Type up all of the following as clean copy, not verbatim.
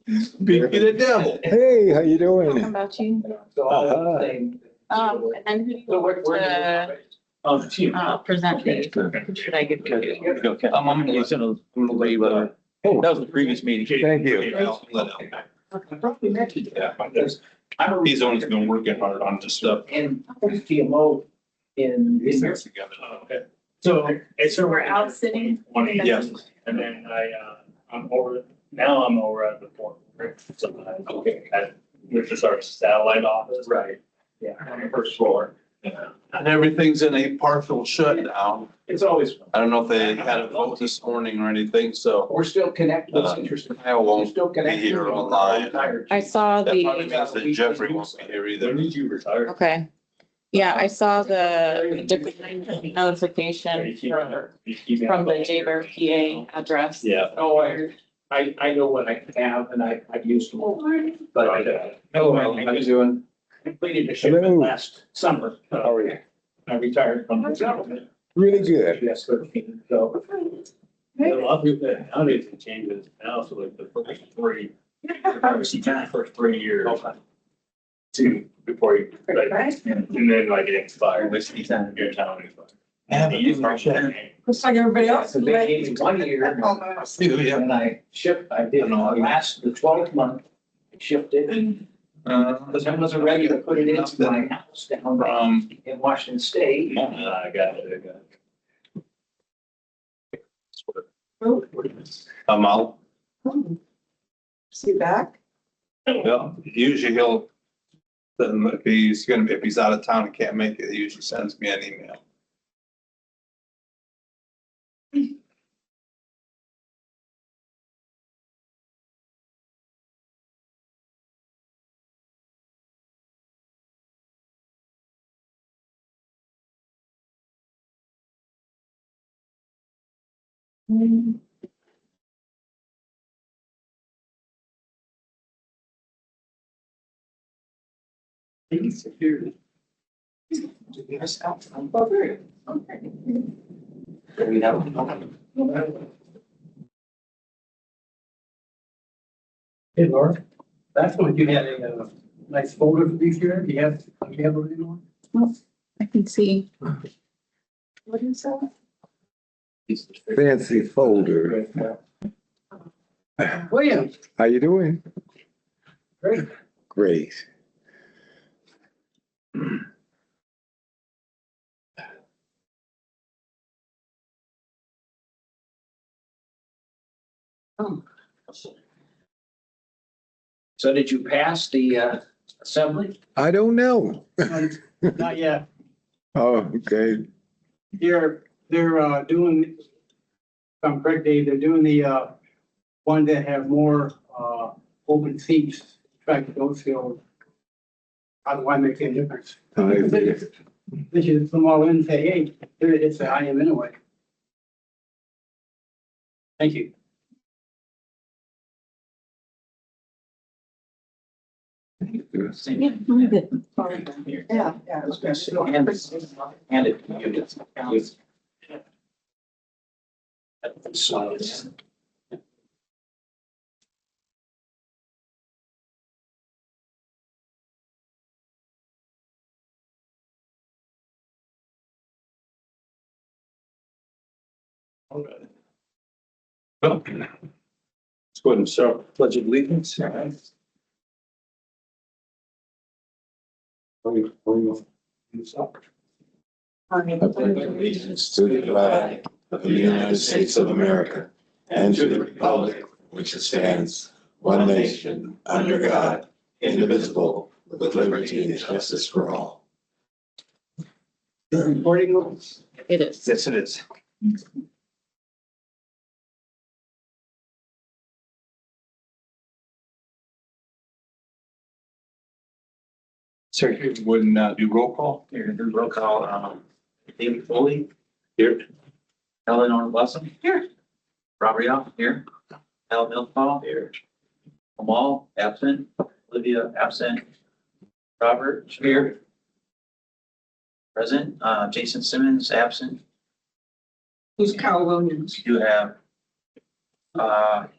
Beat the devil. Hey, how you Talking doing? about you. And then who do you want to present these? Who should I give to? I'm gonna use it, I'm gonna leave, that was the previous meeting. Thank you. He's the one who's been working hard on this stuff. And GMO in. So So we're out sitting. Yes. And then I'm over at the port. So, Okay. which is our satellite office. Right. Yeah, on the first floor. Yeah. And everything's in a partial shutdown. It's always fun. I don't know if they had a vote this morning or anything, so We're still connected. That's interesting. I We're won't still be connected. here online. I saw That probably the, means that Jeffrey won't be here either. When did you retire? okay. Yeah, I saw the notification from the Jaber PA address. Yeah. Oh, I know what I have and I've used them. But Hello, how you doing? completed a shipment Hello. last summer. How are you? I retired from the government. Really good. Yes, 13, so. A lot of people, nowadays it changes now, so like the first 3 years. Two, before you, like, and then like it expires. Your town expires. Looks like everybody else. So they gave me 1 year. Yeah. And I shipped, I did, the 12th month, I shipped it. Because I wasn't ready to put it into my house down in Washington State. I got it. I'm out. See back? Well, usually then if he's out of town and can't make it, he usually sends me an email. Hey, Laura, that's what you had a nice folder for these here. Do you have everything on? I can see. What is that? Fancy folder. William, How you doing? great. Great. So did you pass the assembly? I don't know. Not yet. Oh, okay. They're doing, if I'm correct, Dave, they're doing the one that have more open seats, try to those field. Otherwise makes any difference. I see. They should come all in and say, hey, here it is, I am anyway. Thank you. Yeah, I'm good. Yeah. I was gonna say, hand it to you. So it's. All right. Well, let's go ahead and start pledge of allegiance. I pledge allegiance to the flag of the United States of America and to the republic which stands one nation under God, indivisible, with liberty and justice for all. Recording. It is. Yes, it is. Sir, you wouldn't do roll call? You're gonna do roll call, David Foley. Here. Eleanor Blossom. Here. Robert Young, here. Al Milfall. Here. Kamal, absent. Olivia, absent. Robert, here. Present. Jason Simmons, absent. Who's Kyle Williams? You have,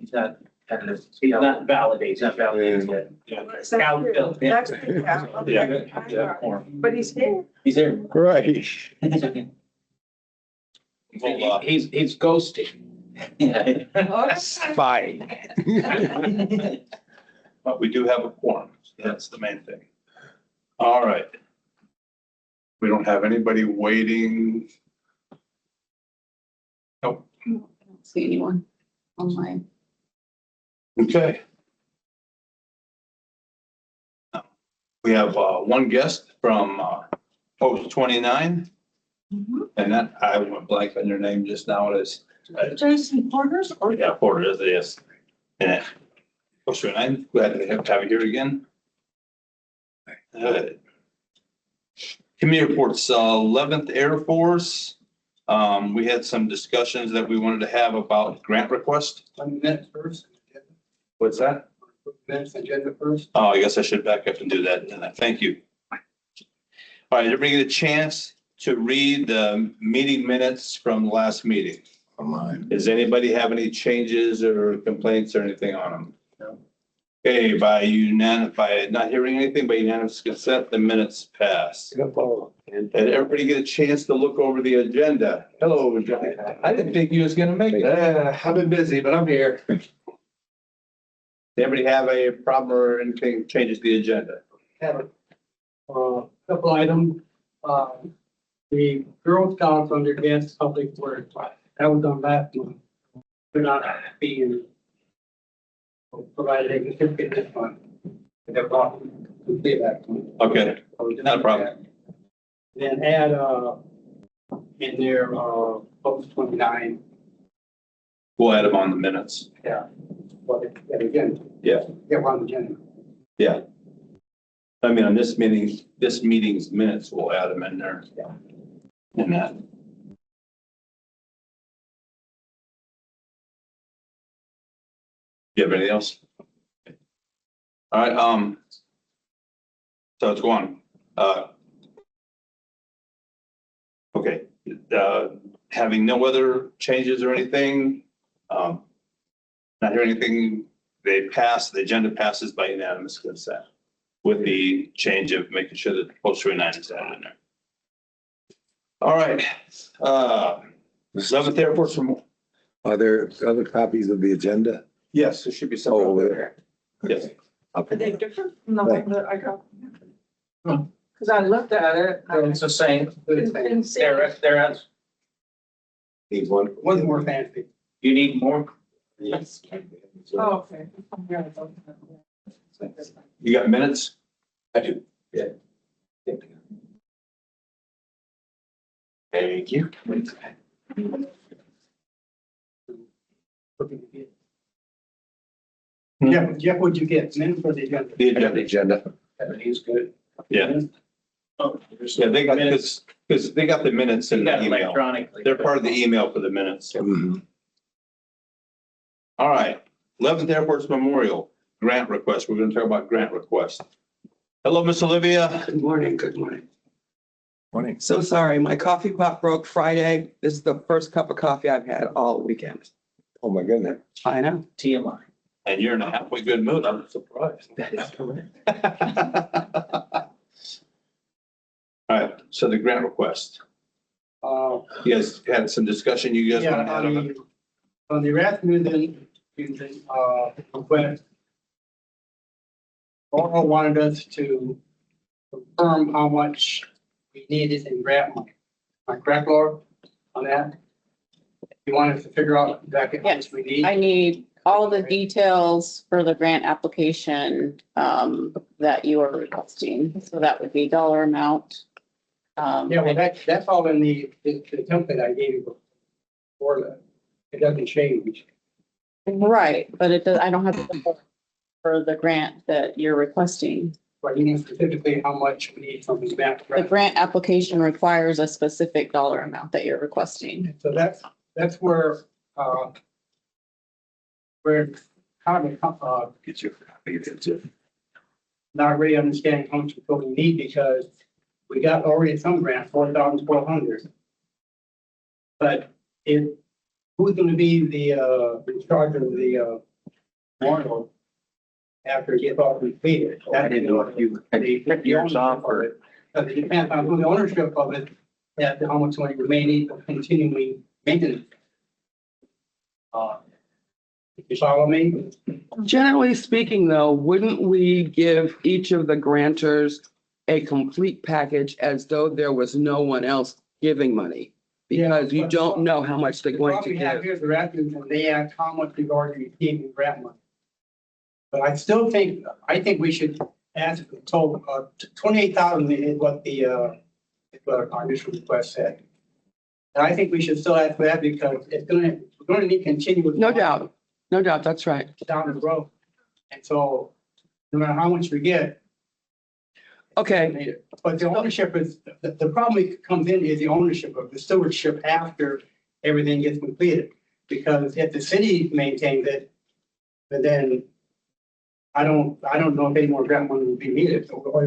he's got He's not validated. He's not validated yet. That's Cal true. Bill. That's true, Cal. Okay. Yeah. But he's here. He's there. Right. Well, He's ghosting. Yeah. Fine. But we do have a quorum. That's the main thing. All right. We don't have anybody waiting. Nope. I don't see anyone online. Okay. We have one guest from post 29, and that I went blank on your name just now. It is Jason Porter's or? yeah, Porter, it is. Yeah. Post 29, glad to have you here again. Committee reports, 11th Air Force. We had some discussions that we wanted to have about grant request. 1 minute first. What's that? Minutes agenda first. Oh, I guess I should back up and do that. And thank you. All right, everybody get a chance to read the meeting minutes from the last meeting. Online. Does anybody have any changes or complaints or anything on them? No. Okay, by not hearing anything, by unanimous consent, the minutes pass. Did everybody get a chance to look over the agenda? Hello, Johnny. I didn't think you was gonna make it. I've been busy, but I'm here. Did everybody have a problem or anything changes the agenda? Have couple items. The Girl Scouts under advanced public works, that was done last month. They're not being provided a certificate this month. They're brought to pay that month. Okay, not a problem. Then add, in their, post 29, We'll add them on the minutes. well, that again. Yeah. Yeah, on the agenda. Yeah. I mean, on this meeting's minutes, we'll add them in there. Yeah. And that. You have anything else? All right, so let's go on. Okay, having no other changes or anything, not hearing anything, they pass, the agenda passes by unanimous consent with the change of making sure that post 29 is added in there. All right, 11th Air Force from, Are there other copies of the agenda? yes, there should be some Oh, over there. there. Yes. Are they different from the one that I got? Cause I looked at it. It's the same. It's been seen. They're, Need one. One more fancy. you need more? Yes. Oh, okay. You got minutes? I do. Yeah. Thank you. Jeff, what'd you get? Minutes for the agenda? The agenda. Agenda. He's good. Yeah. Oh, Yeah, they got this, because they got the minutes in You the got it email. electronically. They're part of the email for the minutes. Mhm. All right, 11th Air Force Memorial Grant Request. We're going to talk about grant request. Hello, Miss Olivia. Good morning, good morning. Morning. So sorry, my coffee pot broke Friday. This is the first cup of coffee I've had all weekend. Oh, my goodness. I know. TMI. And you're in a halfway good mood. I'm surprised. That is correct. All right, so the grant request. You guys had some discussion. You guys want to add on it? On the Rasmussen, request. Laura wanted us to confirm how much we needed in grant money. Am I correct, Laura, on that? You want us to figure out exactly how much we need? I need all the details for the grant application, that you are requesting. So that would be dollar amount. Yeah, well, that's all in the template I gave you before that. It doesn't change. Right, but it does, I don't have the for the grant that you're requesting. But you need specifically how much we need from the grant. The grant application requires a specific dollar amount that you're requesting. So that's where, kind of, Get your copy of it. not really understanding how much we need because we got already some grant, 4,400. But who's gonna be the, in charge of the, memorial after it gets all completed. I didn't know if you had The years off or. It depends on who the ownership of it, that how much money remaining for continuing maintenance. You follow me? Generally speaking, though, wouldn't we give each of the grantors a complete package as though there was no one else giving money? Because you Yeah, but- don't know how much they're The going to problem we have give. here is the refuge, and they ask how much we've already received in grant money. But I still think, I think we should ask, told, 28,000 is what is what our initial request said. And I think we should still ask for that because we're gonna need continuous. No doubt, no doubt, that's right. Down the road. And so, no matter how much we get. Okay, But the ownership is, the problem that comes in is the ownership of the stewardship after everything gets completed. Because if the city maintains it, but then I don't know if any more grant money will be needed or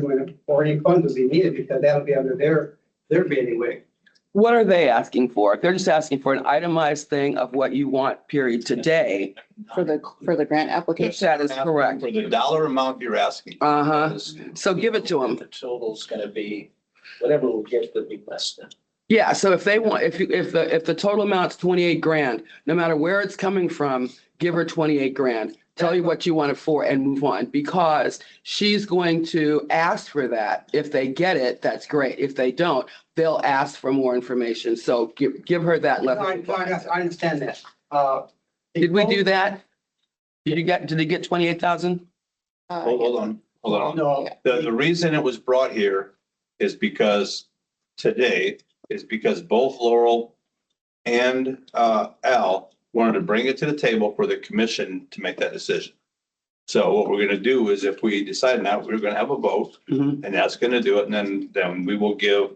any funds will be needed because that'll be under their bailiwick. what are they asking for? If they're just asking for an itemized thing of what you want, period, today, For the grant if application. that is correct. For the dollar amount you're asking. Uh-huh. So give it to them. The total's gonna be, whatever we get, will be less than. Yeah, so if they want, if the total amount's 28 grand, no matter where it's coming from, give her 28 grand. Tell you what you want it for and move on, because she's going to ask for that. If they get it, that's great. If they don't, they'll ask for more information. So give her that I level. understand that. Did we do that? Did they get 28,000? Hold on. No. The reason it was brought here is because both Laurel and Al wanted to bring it to the table for the commission to make that decision. So what we're gonna do is if we decide now, we're gonna have a vote Mhm. and that's gonna do it. And then we will give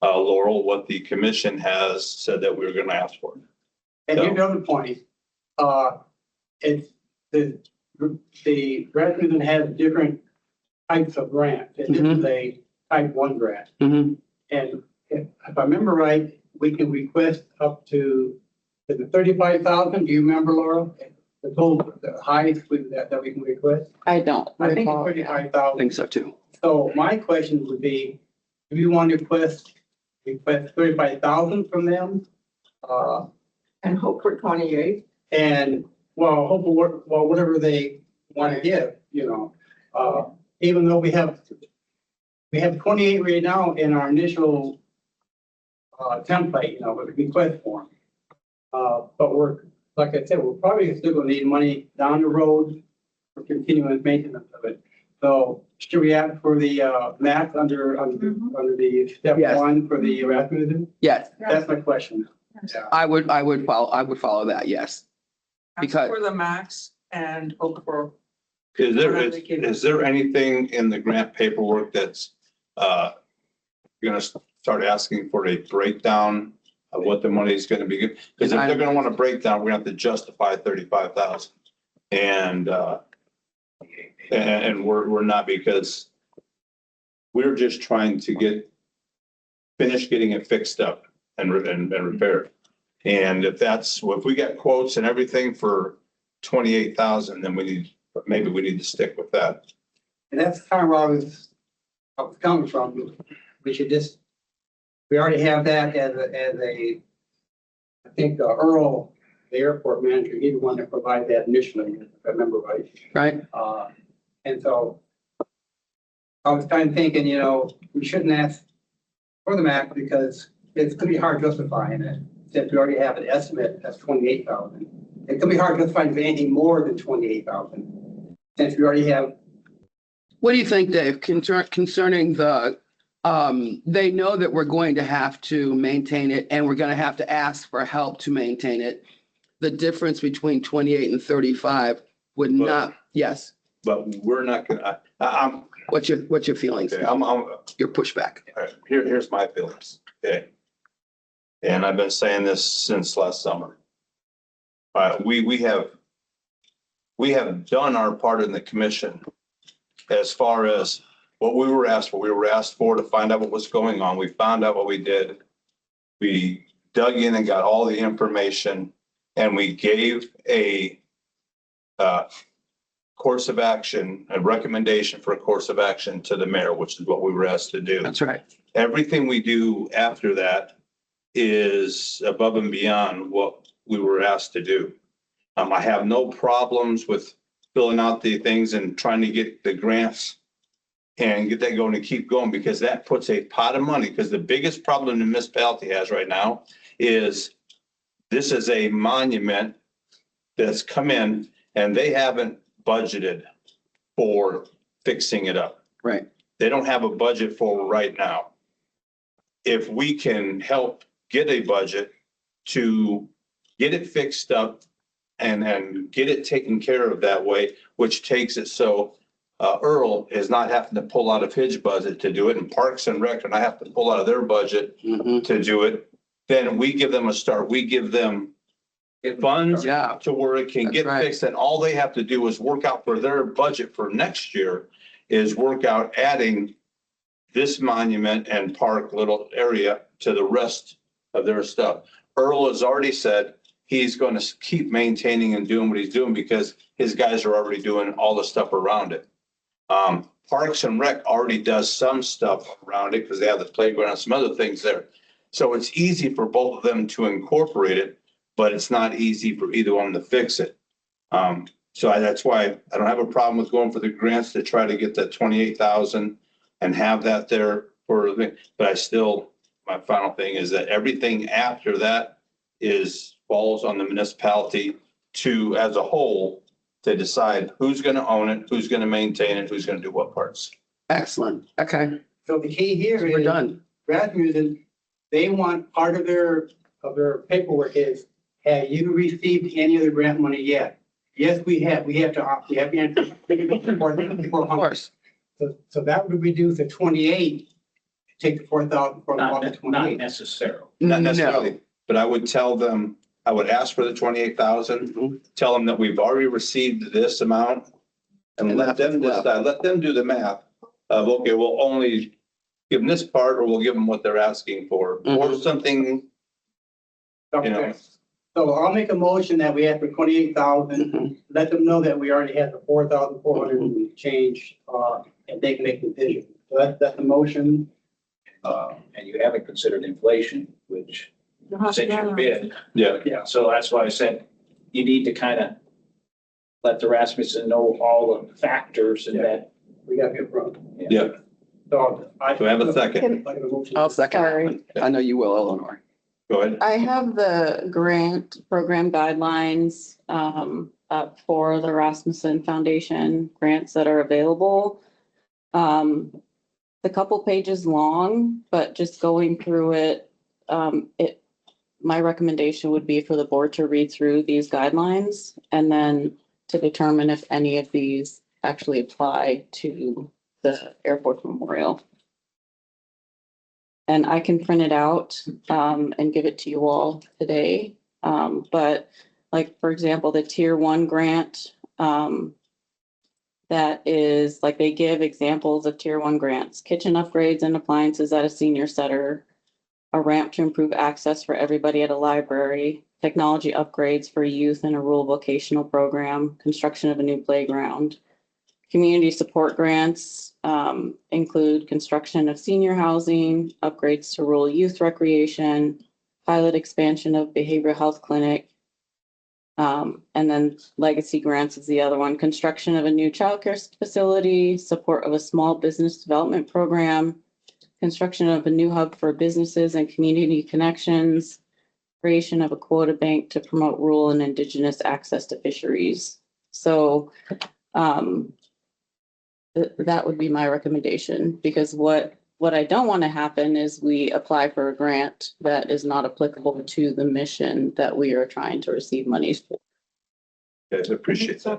Laurel what the commission has said that we're gonna ask for. And here's the other point, it's the resident has different types of grants. And this is a type 1 grant. Mhm. And if I remember right, we can request up to, is it 35,000? Do you remember, Laura? The total, the highest that we can request? I don't I think recall. it's I 35,000. think so too. So my question would be, do you want to request 35,000 from them? And hope for 28. And, well, whatever they want to give, even though we have 28 right now in our initial template, with the request form. But like I said, we're probably still gonna need money down the road for continuous maintenance of it. So should we ask for the max under the step Yes. 1 for the Rasmussen? Yes, That's my question. Yeah. I would follow that, yes. Ask Because- for the max and hope for. Is there anything in the grant paperwork that's gonna start asking for a breakdown of what the money is gonna be? Because if they're gonna want a breakdown, we're gonna have to justify 35,000. And we're not, because we're just trying to finish getting it fixed up and repaired. And if we get quotes and everything for 28,000, then maybe we need to stick with that. And that's kind of where I was coming from. We already have that as a, I think Earl, the airport manager, he's the one that provided that initially, if I remember right. right? And so I was kind of thinking, we shouldn't ask for the max because it's gonna be hard justifying it. Since we already have an estimate that's 28,000. It could be hard justifying anything more than 28,000. Since we already have. What do you think, Dave, concerning they know that we're going to have to maintain it and we're going to have to ask for help to maintain it. The difference between 28 and 35 would not, yes. But we're not gonna, What's your feelings? okay, Your pushback? here's my feelings, okay? And I've been saying this since last summer. We have done our part in the commission as far as what we were asked for. We were asked for to find out what was going on. We found out what we did. We dug in and got all the information, and we gave course of action, a recommendation for a course of action to the mayor, which is what we were asked to do. That's right. Everything we do after that is above and beyond what we were asked to do. I have no problems with filling out the things and trying to get the grants and get that going and keep going, because that puts a pot of money. Because the biggest problem the municipality has right now is this is a monument that's come in and they haven't budgeted for fixing it up. Right. They don't have a budget for it right now. If we can help get a budget to get it fixed up and get it taken care of that way, which takes it so Earl is not having to pull out of his budget to do it, and Parks and Rec and I have to pull out of their budget Mhm. to do it, then we give them a start. We give them funds Yeah, to where it can That's get right. fixed, and all they have to do is work out for their budget for next year is work out adding this monument and park little area to the rest of their stuff. Earl has already said he's going to keep maintaining and doing what he's doing because his guys are already doing all the stuff around it. Parks and Rec already does some stuff around it because they have the playground and some other things there. So it's easy for both of them to incorporate it, but it's not easy for either one to fix it. That's why I don't have a problem with going for the grants to try to get that 28,000 and have that there for the, but my final thing is that everything after that falls on the municipality to, as a whole, to decide who's going to own it, who's going to maintain it, who's going to do what parts. excellent. Okay, So the key here we're is done. Rasmussen, they want part of their paperwork is, have you received any of the grant money yet? Yes, we have answered. Of course. So that would reduce the 28, take the 4,000 from Not, the not 28. necessarily. Not No. necessarily, but I would tell them, I would ask for the 28,000, Mhm. tell them that we've already received this amount and let them decide, let them do the math of, okay, we'll only give them this part or we'll give them what they're asking for, or Mhm. something, you know. Okay. So I'll make a motion that we have for 28,000. Mhm. Let them know that we already have the 4,400 and change, and they can make the decision. So that's the motion. And you haven't considered inflation, which since your bid. Yeah. Yeah, so that's why I said you need to kind of let the Rasmussen know all the factors and that. We got to get from. Yeah. So So I have a second. Like a motion. I'll second. Sorry. I know you will, Eleanor. Go ahead. I have the grant program guidelines up for the Rasmussen Foundation grants that are available. The couple pages long, but just going through it, my recommendation would be for the board to read through these guidelines and then to determine if any of these actually apply to the Air Force Memorial. And I can print it out and give it to you all today. But like, for example, the tier 1 grant, that is like, they give examples of tier 1 grants: kitchen upgrades and appliances at a senior center, a ramp to improve access for everybody at a library, technology upgrades for youth in a rural vocational program, construction of a new playground. Community support grants include construction of senior housing, upgrades to rural youth recreation, pilot expansion of behavioral health clinic. And then legacy grants is the other one: construction of a new childcare facility, support of a small business development program, construction of a new hub for businesses and community connections, creation of a quota bank to promote rural and indigenous access to fisheries. So that would be my recommendation, because what I don't want to happen is we apply for a grant that is not applicable to the mission that we are trying to receive monies for. Okay, I appreciate that.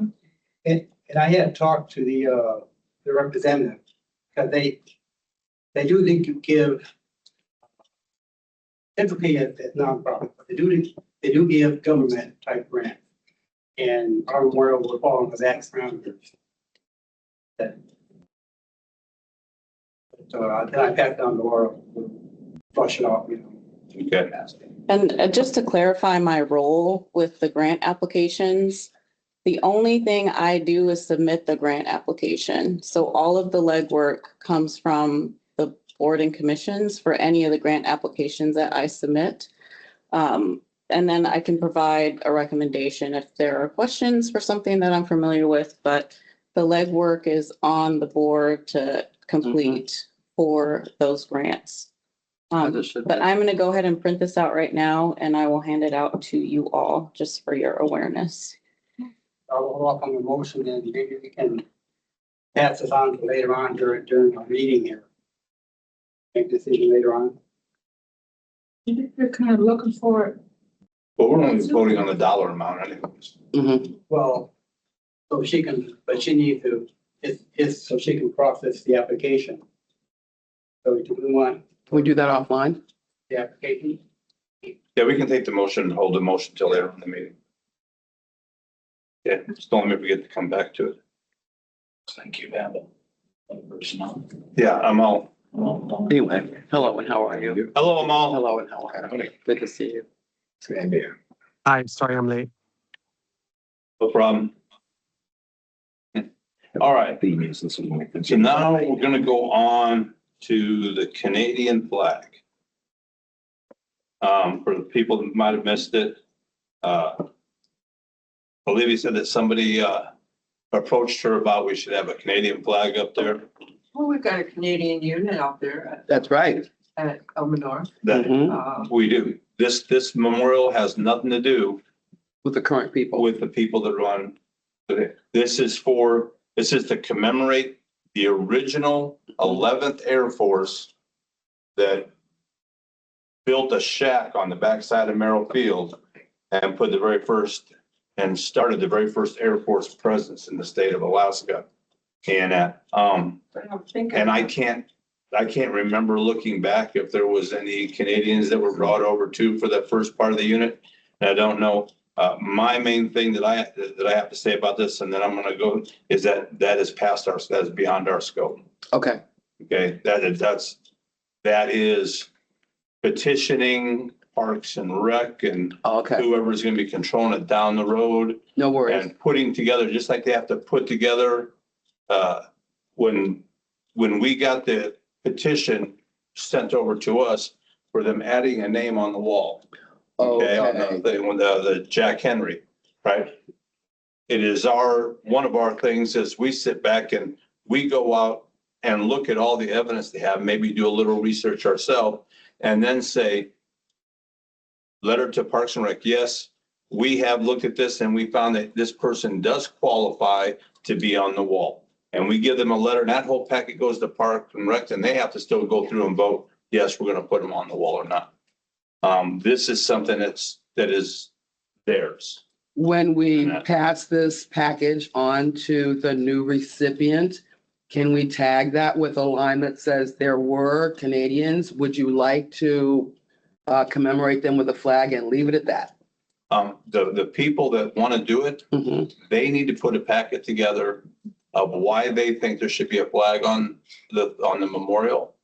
And I had talked to the representative, because they do think to give, typically at nonprofit, but they do give government type grant. And our memorial will fall into that parameters. So I packed on the world, flush it off, Okay. And just to clarify my role with the grant applications, The only thing I do is submit the grant application. So all of the legwork comes from the board and commissions for any of the grant applications that I submit. And then I can provide a recommendation if there are questions for something that I'm familiar with, but the legwork is on the board to complete for those grants. Understood. But I'm gonna go ahead and print this out right now and I will hand it out to you all just for your awareness. I'll hold off on the motion and maybe we can pass this on to later on during our meeting here. Make a decision later on. You're kind of looking for it. But we're only voting on the dollar amount anyways. Mhm. Well, so she can, but she needs to, it's so she can process the application. So do we want Can we do that offline? the application? Yeah, we can take the motion and hold the motion till later in the meeting. Yeah, just don't let me forget to come back to it. Thank you, Babel. Personnel. Yeah, I'm all, Anyway, hello and how are you? hello, I'm all. Hello and how are you? Good to see you. Same here. Hi, sorry I'm late. No problem. All right, so now we're gonna go on to the Canadian flag. For the people that might have missed it, Olivia said that somebody, approached her about we should have a Canadian flag up there. Well, we've got a Canadian unit out there That's right. at Elma North. That Mhm. we do. This memorial has nothing to do With the current people. with the people that run. This is to commemorate the original 11th Air Force that built a shack on the backside of Merrill Field and put the very first and started the very first Air Force presence in the state of Alaska. And I can't remember looking back if there was any Canadians that were brought over too for that first part of the unit. And I don't know. My main thing that I have to say about this, and then I'm gonna go, is that is that is beyond our scope. Okay. Okay, that is petitioning Parks and Rec and Okay. whoever's gonna be controlling it down the road No worries. and putting together, just like they have to put together, when we got the petition sent over to us for them adding a name on the wall. Okay, on the Jack Henry, right? It is one of our things is we sit back and we go out and look at all the evidence they have, maybe do a little research ourselves, and then say, letter to Parks and Rec, yes, we have looked at this and we found that this person does qualify to be on the wall. And we give them a letter and that whole packet goes to Parks and Rec and they have to still go through and vote, yes, we're gonna put them on the wall or not. This is something that is theirs. When we pass this package on to the new recipient, can we tag that with a line that says there were Canadians? Would you like to commemorate them with a flag and leave it at that? The people that want to do it, Mhm. they need to put a packet together of why they think there should be a flag on the memorial.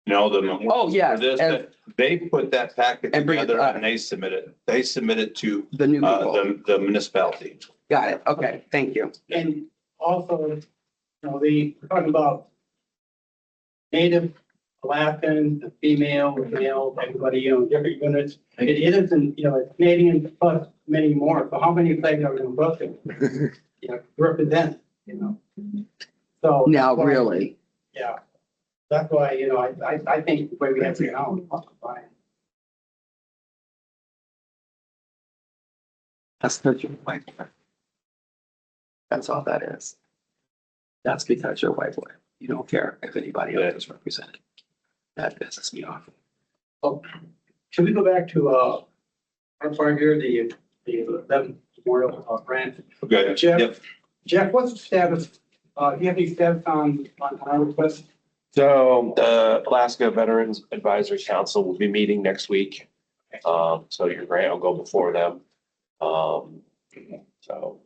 You know, the memorial. Oh, yeah, For this, and- they put that packet And bring it together up. and they submit it. They submit it to The new people. the municipality. Got it. Okay, thank you. And also, you know, we're talking about Native, Alaskan, the female, the male, everybody, you know, different units. It isn't, you know, it's Canadian plus many more. So how many flags are we gonna put there? You know, represent, you know? So. Now, that's why- really, Yeah. That's why, you know, I think the way we have it now, is fine. that's because you're white. boy. That's all that is. That's because you're a white boy. You don't care if anybody else is represented. That pisses me off. Oh, should we go back to, our part here, the 11th Memorial Grant? Okay. Jeff? Yep. Jeff, what's the status, do you have any status on our request? So the Alaska Veterans Advisory Council will be meeting next week. So your grant will go before them. So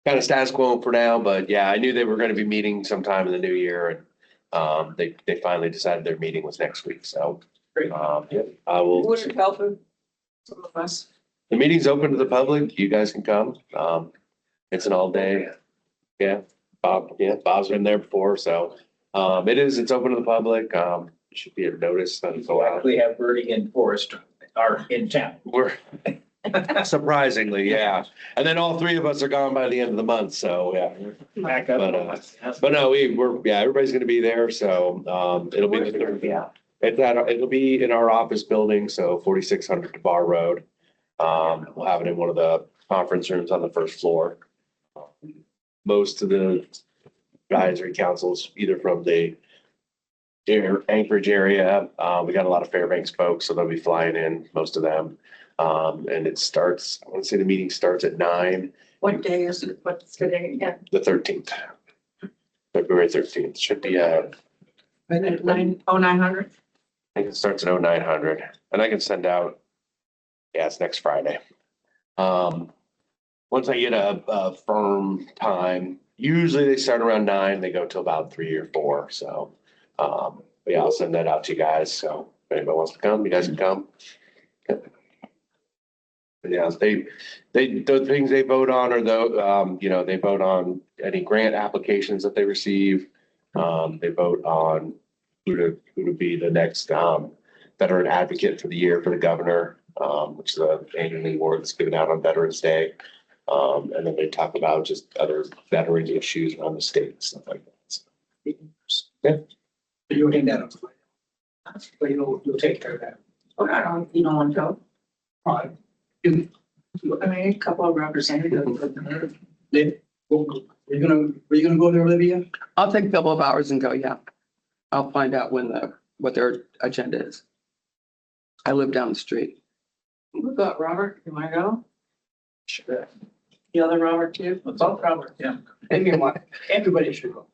kind of status quo for now, but yeah, I knew they were going to be meeting sometime in the new year and they finally decided their meeting was next week. So Great. yeah, I will. Would it help if some of us? The meeting's open to the public. You guys can come. It's an all day. Yeah, Bob's been there before, so, it's open to the public. It should be a notice that go out. We have birding and forest are in town. We're surprisingly, yeah. And then all three of us are gone by the end of the month, so, yeah. Back up. But no, everybody's gonna be there, so, it'll be the third. Yeah. It'll be in our office building, so 4600 DeBar Road. We'll have it in one of the conference rooms on the first floor. Most of the advisory councils, either from the Anchorage area, we got a lot of Fairbanks folks, so they'll be flying in, most of them. And it starts, I want to say the meeting starts at 9, What day is it? What's today? Yeah. the 13th. February 13th, should be, I 900? think it starts at 0900, and I can send out, yeah, it's next Friday. Once I get a firm time, usually they start around 9, they go till about 3 or 4, so. But yeah, I'll send that out to you guys, so if anybody wants to come, you guys can come. But yeah, the things they vote on are they vote on any grant applications that they receive. They vote on who to be the next, veteran advocate for the year for the governor, which is an annual award that's given out on Veterans Day. And then they talk about just other veteran issues around the state and stuff like that. So, yeah. You'll hang that up. But you'll take care of that. Okay, you don't want to go? All right. I mean, a couple of representatives. Then, were you gonna go there, Olivia? I'll take a couple of hours and go, yeah. I'll find out what their agenda is. I live down the street. We've got Robert, you want to go? Sure. The other Robert too? Both Robert, yeah. Everybody should go.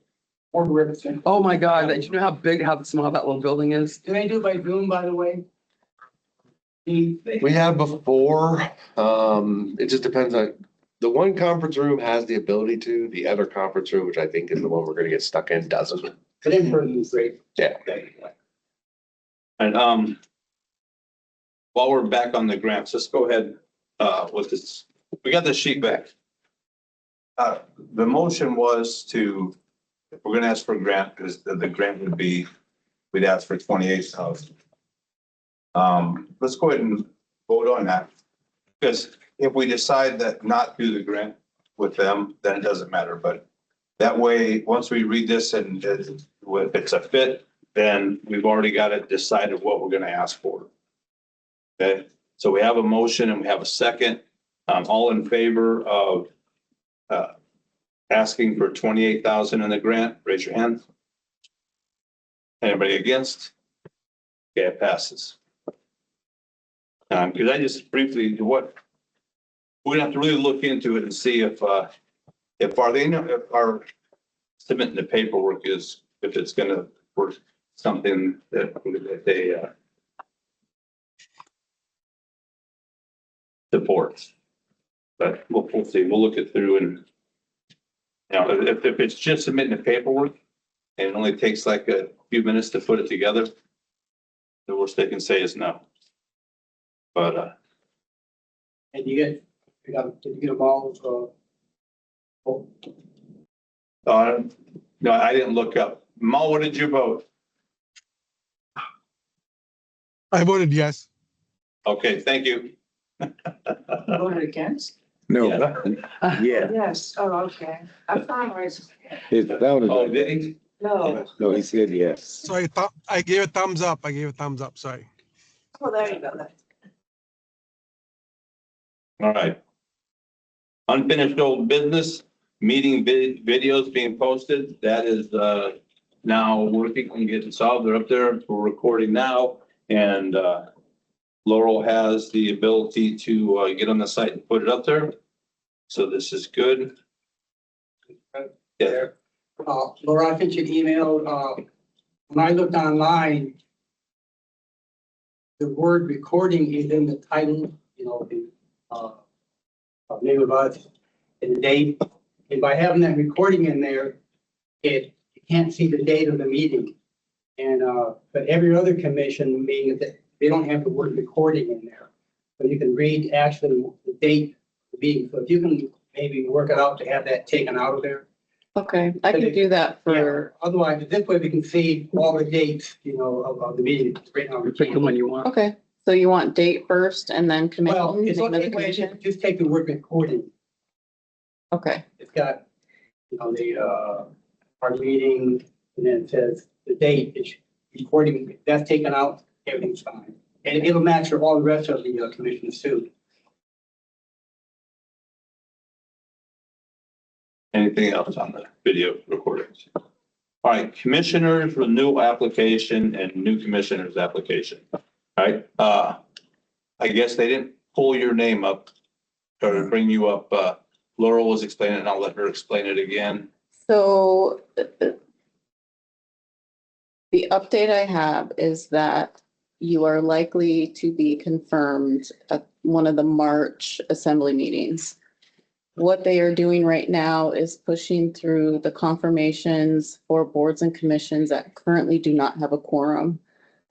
Or Riverton. Oh my God, you know how small that little building is? Can I do it by Zoom, by the way? We have before, it just depends on, the one conference room has the ability to, the other conference room, which I think is the one we're gonna get stuck in, doesn't. But in person is great. Yeah. And, while we're back on the grants, let's go ahead, with this. We got the sheet back. The motion was to, if we're gonna ask for a grant, because the grant would be, we'd ask for 28,000. Let's go ahead and vote on that. Because if we decide that not do the grant with them, then it doesn't matter. But that way, once we read this and if it's a fit, then we've already got it decided what we're gonna ask for. Okay, so we have a motion and we have a second. All in favor of asking for 28,000 in the grant, raise your hand. Anybody against? Okay, it passes. Because I just briefly, we're gonna have to really look into it and see if our submitting the paperwork is, if it's gonna work something that they support. But we'll see. We'll look it through and, if it's just submitting the paperwork and it only takes like a few minutes to put it together, the worst they can say is no. But, And did you get them all? no, I didn't look up. Mal, what did you vote? I voted yes. Okay, thank you. Voted against? No, Yeah. yeah. Yes, oh, okay. I thought I was, Oh, did he? no. No, he said yes. So I gave a thumbs up. I gave a thumbs up. Sorry. Oh, there you go. All right. Unfinished old business, meeting videos being posted. That is now working and getting solved. They're up there. We're recording now. And Laurel has the ability to get on the site and put it up there. So this is good. Yeah. Laura, I sent you an email. When I looked online, the word recording is in the title, the name of us and the date. And by having that recording in there, you can't see the date of the meeting. And, but every other commission meeting, they don't have the word recording in there. So you can read actually the date of the meeting. So if you can maybe work it out to have that taken out of there. Okay, I can do that for, Otherwise, this way we can see all the dates, of the meeting. Right now, we Pick the can't. one you want. okay, so you want date first and then Well, commission? it's name of the okay, commission? just take the word recording. Okay, It's got, our meeting, and then it says the date, it's recording, that's taken out, everything's fine. And it'll match for all the rest of the commissioners too. Anything else on the video recordings? All right, commissioners, renewal application and new commissioners application. All right, I guess they didn't pull your name up or bring you up. Laurel was explaining it, and I'll let her explain it again. so the update I have is that you are likely to be confirmed at one of the March assembly meetings. What they are doing right now is pushing through the confirmations for boards and commissions that currently do not have a quorum.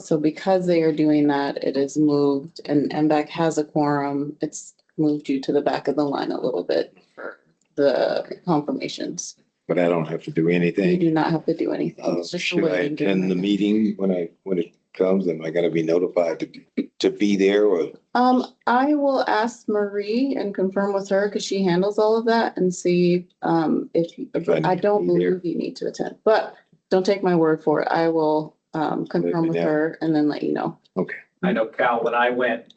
So because they are doing that, it is moved, and MBAC has a quorum. It's moved you to the back of the line a little bit for the confirmations. But I don't have to do You anything. do not have to do anything. It's just a Should I waiting game attend the right now. meeting when it comes? Am I gonna be notified to be there or? I will ask Marie and confirm with her because she handles all of that and see, If I need I to don't be there. believe you need to attend, but don't take my word for it. I will, confirm me with know. her and then let you know. I know, Cal, when I went,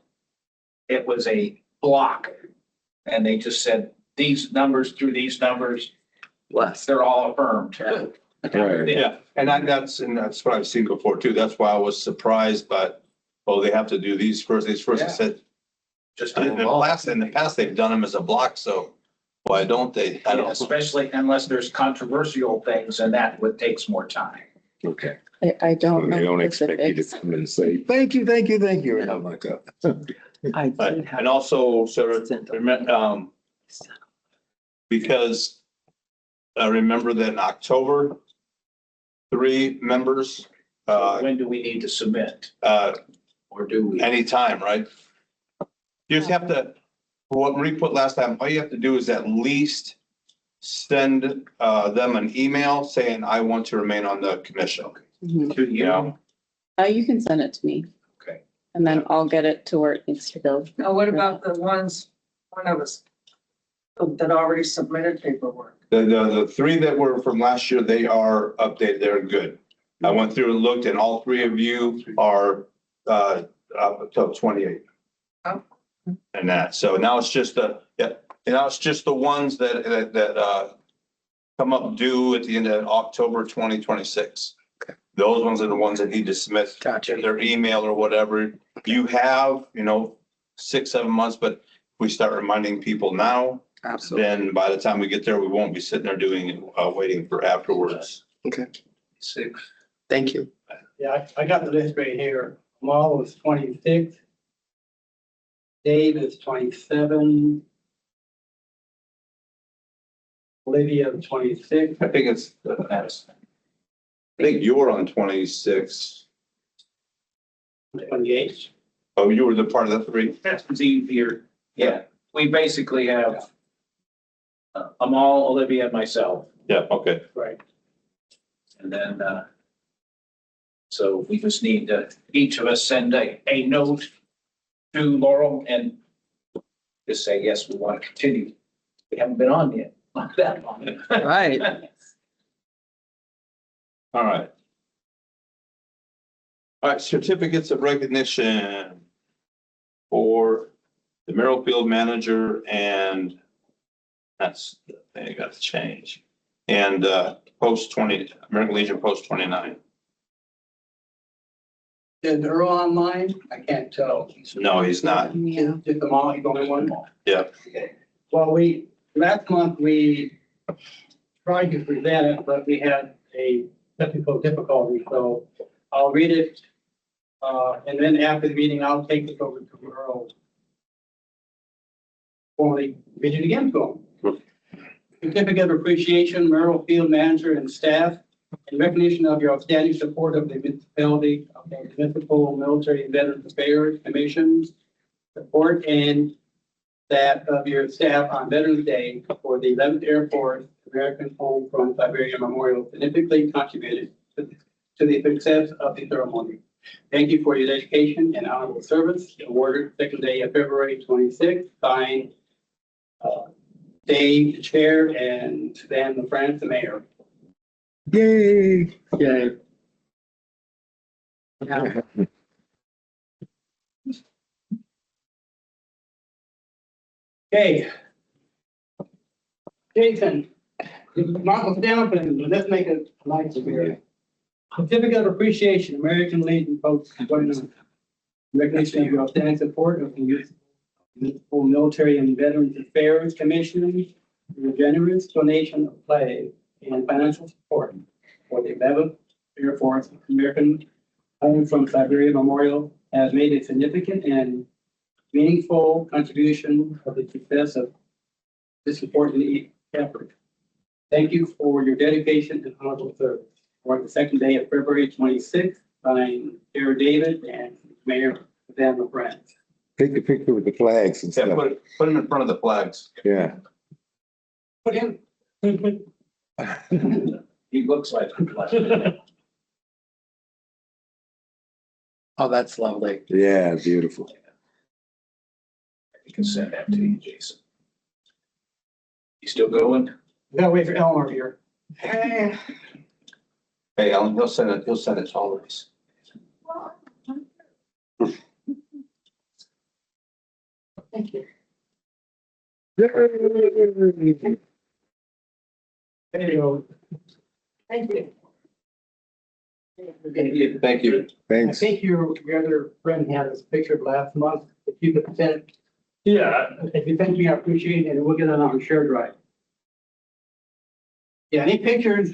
it was a block. And they just said, these numbers through these numbers, Less. they're all affirmed. Right. Yeah, and that's what I've seen before too. That's why I was surprised, but, oh, they have to do these first. I Yeah. said, Just in the past, they've done them as a block, so why don't they? I don't. especially unless there's controversial things and that would takes more time. Okay. I don't They don't know expect you to specifics. come and say, thank you, thank you, thank you. And I'm like, I Right. And also, Sarah, because I remember that in October, 3 members, When do we need to submit or do we? anytime, right? You just have to, what Marie put last time, all you have to do is at least send them an email saying, I want to remain on the commission. Mhm. To you? Yeah. You can send it to me Okay. and then I'll get it to where it needs to go. Now, what about the ones, one of us that already submitted paperwork? The 3 that were from last year, they are updated, they're good. I went through and looked and all 3 of you are up until 28. Oh. And that, so now it's just now it's just the ones that come up due at the end of October 2026. Okay. Those ones are the ones that need to submit Gotcha. their email or whatever. You have, 6, 7 months, but if we start reminding people now, Absolutely. then by the time we get there, we won't be sitting there waiting for afterwards. Okay. 6. Thank you. Yeah, I got the list right here. Jamal was 26. Dave is 27. Olivia is 26. I think I think you're on 26. 28. Oh, you were the part of the 3? That's easier. Yeah, we basically have Amal, Olivia, and myself. Yeah, okay. Right. And then, so we just need to, each of us send a note to Laurel and just say, yes, we want to continue. We haven't been on yet, not that long. Right. All right. All right, certificates of recognition for the Merrill manager, and that's the thing I got to change. And post 20, American Legion post 29. Is Earl online? I can't tell. No, he's not. Yeah. Just Jamal, he's the only one? Yeah. Okay. Well, last month we tried to present it, but we had a technical difficulty, so I'll read it. And then after the meeting, I'll take it over to Earl. Formally read it again to him. Certificate of appreciation, Merrill Field Manager and staff, in recognition of your outstanding support of the municipality, of the Municipal Military Veterans Affairs Commission's support, and your staff on Veterans Day for the 11th Air Force American Home from Siberia Memorial significantly contributed to the success of the ceremony. Thank you for your dedication and honorable service. Awarded second day of February 26th, signed Dave, the chair, and Van LaFrance, the mayor. Yay. Yay. Yeah. Okay. Jason, Michael Stanton, let's make it nice here. Certificate of Appreciation, American Legion folks, joining us. Recognition of your outstanding support of the Municipal Military and Veterans Affairs Commission, your generous donation of flag and financial support for the 11th Air Force American Home from Siberia Memorial has made a significant and meaningful contribution of the success of this important effort. Thank you for your dedication and honorable service. For the second day of February 26th, signed Chair David and Mayor Van LaFrance. Take a picture with the flags and Yeah, stuff. put them in front of the flags. Yeah. Put him. He looks like. Oh, that's lovely. Yeah, beautiful. You can send that to you, Jason. You still going? We gotta wait for Eleanor here. Hey, Alan, he'll send it to all of us. Thank you. There you go. Thank you. Thank you. I Thanks. think your other friend had this picture of last month. If you could send it. Yeah. If you thank me, I appreciate it, and we'll get it on share drive. Yeah, any pictures,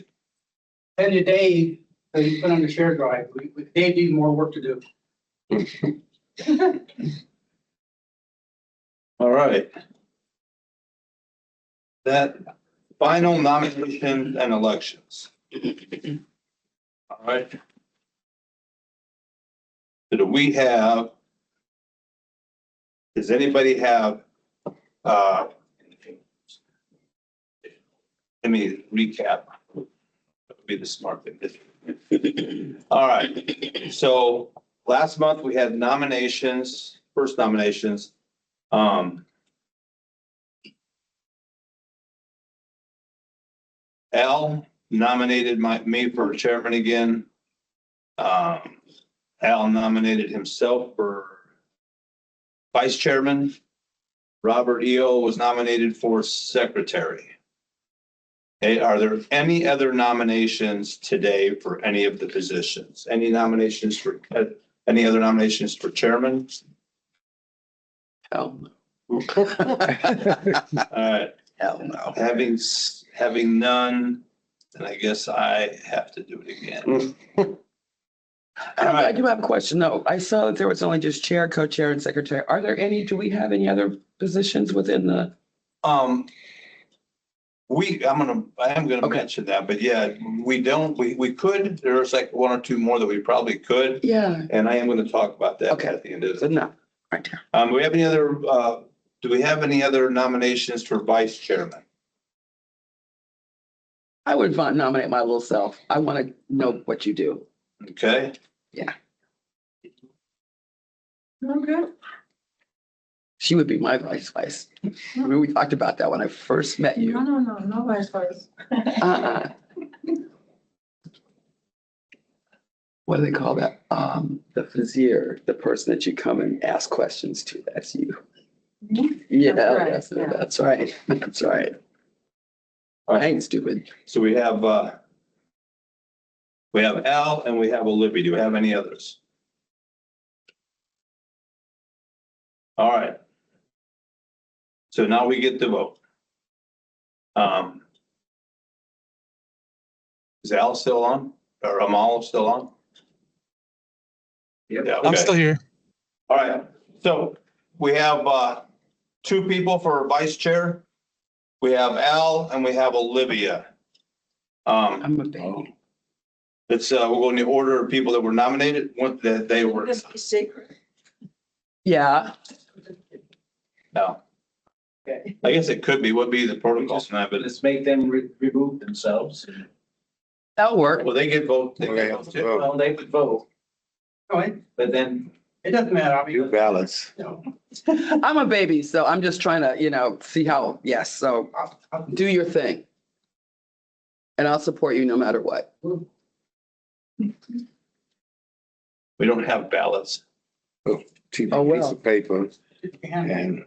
send to Dave, so you put on the share drive. Dave needs more work to do. All right. That final nomination and elections. All right. So do we have? Does anybody have? Let me recap. That would be the smart thing. All right. So last month we had nominations, first nominations. Al nominated me for chairman again. Al nominated himself for vice chairman. Robert EO was nominated for secretary. Hey, are there any other nominations today for any of the positions? Any nominations for, any other nominations for chairman? Hell All right, Hell no. having none, then I guess I have to do it again. I do have a question though. I saw that there was only just chair, co-chair and secretary. Are there any, do we have any other positions within the? I am gonna Okay. mention that, but yeah, we could, there's like one or two more that we probably could. Yeah. And I am gonna talk about that Okay. at the end of Good it. enough. Right there. Do we have any other, do we have any other nominations for vice chairman? I would nominate my little self. I want to know what you do. Okay, Okay. She would be my vice. I mean, we talked about that when I first met you. No vice versa. Uh-uh. What do they call that? The vizier, the person that you come and ask questions to. That's you. Yeah, That's right, that's, yeah. that's right. That's right. I ain't stupid. so we have Al and we have Olivia. Do we have any others? All right. So now we get to vote. Is Al still on or Amal still on? Yep. Yeah, I'm okay. still here. All right, so we have two people for vice chair. We have Al and we have Olivia. I'm a baby. It's we'll go in the order of people that were nominated, what that they were. This is secret. Yeah. No. Okay. I guess it could be, would be the protocol tonight, but Let's make them remove themselves. That'll work. well, they get vote. They get vote too. Well, they would vote, Oh, but then it doesn't matter. I Two mean, ballots. you know, I'm a baby, so I'm just trying to, see how, yes, so do your thing. And I'll support you no matter what. We don't have ballots. Cheap Oh, well. piece of paper and and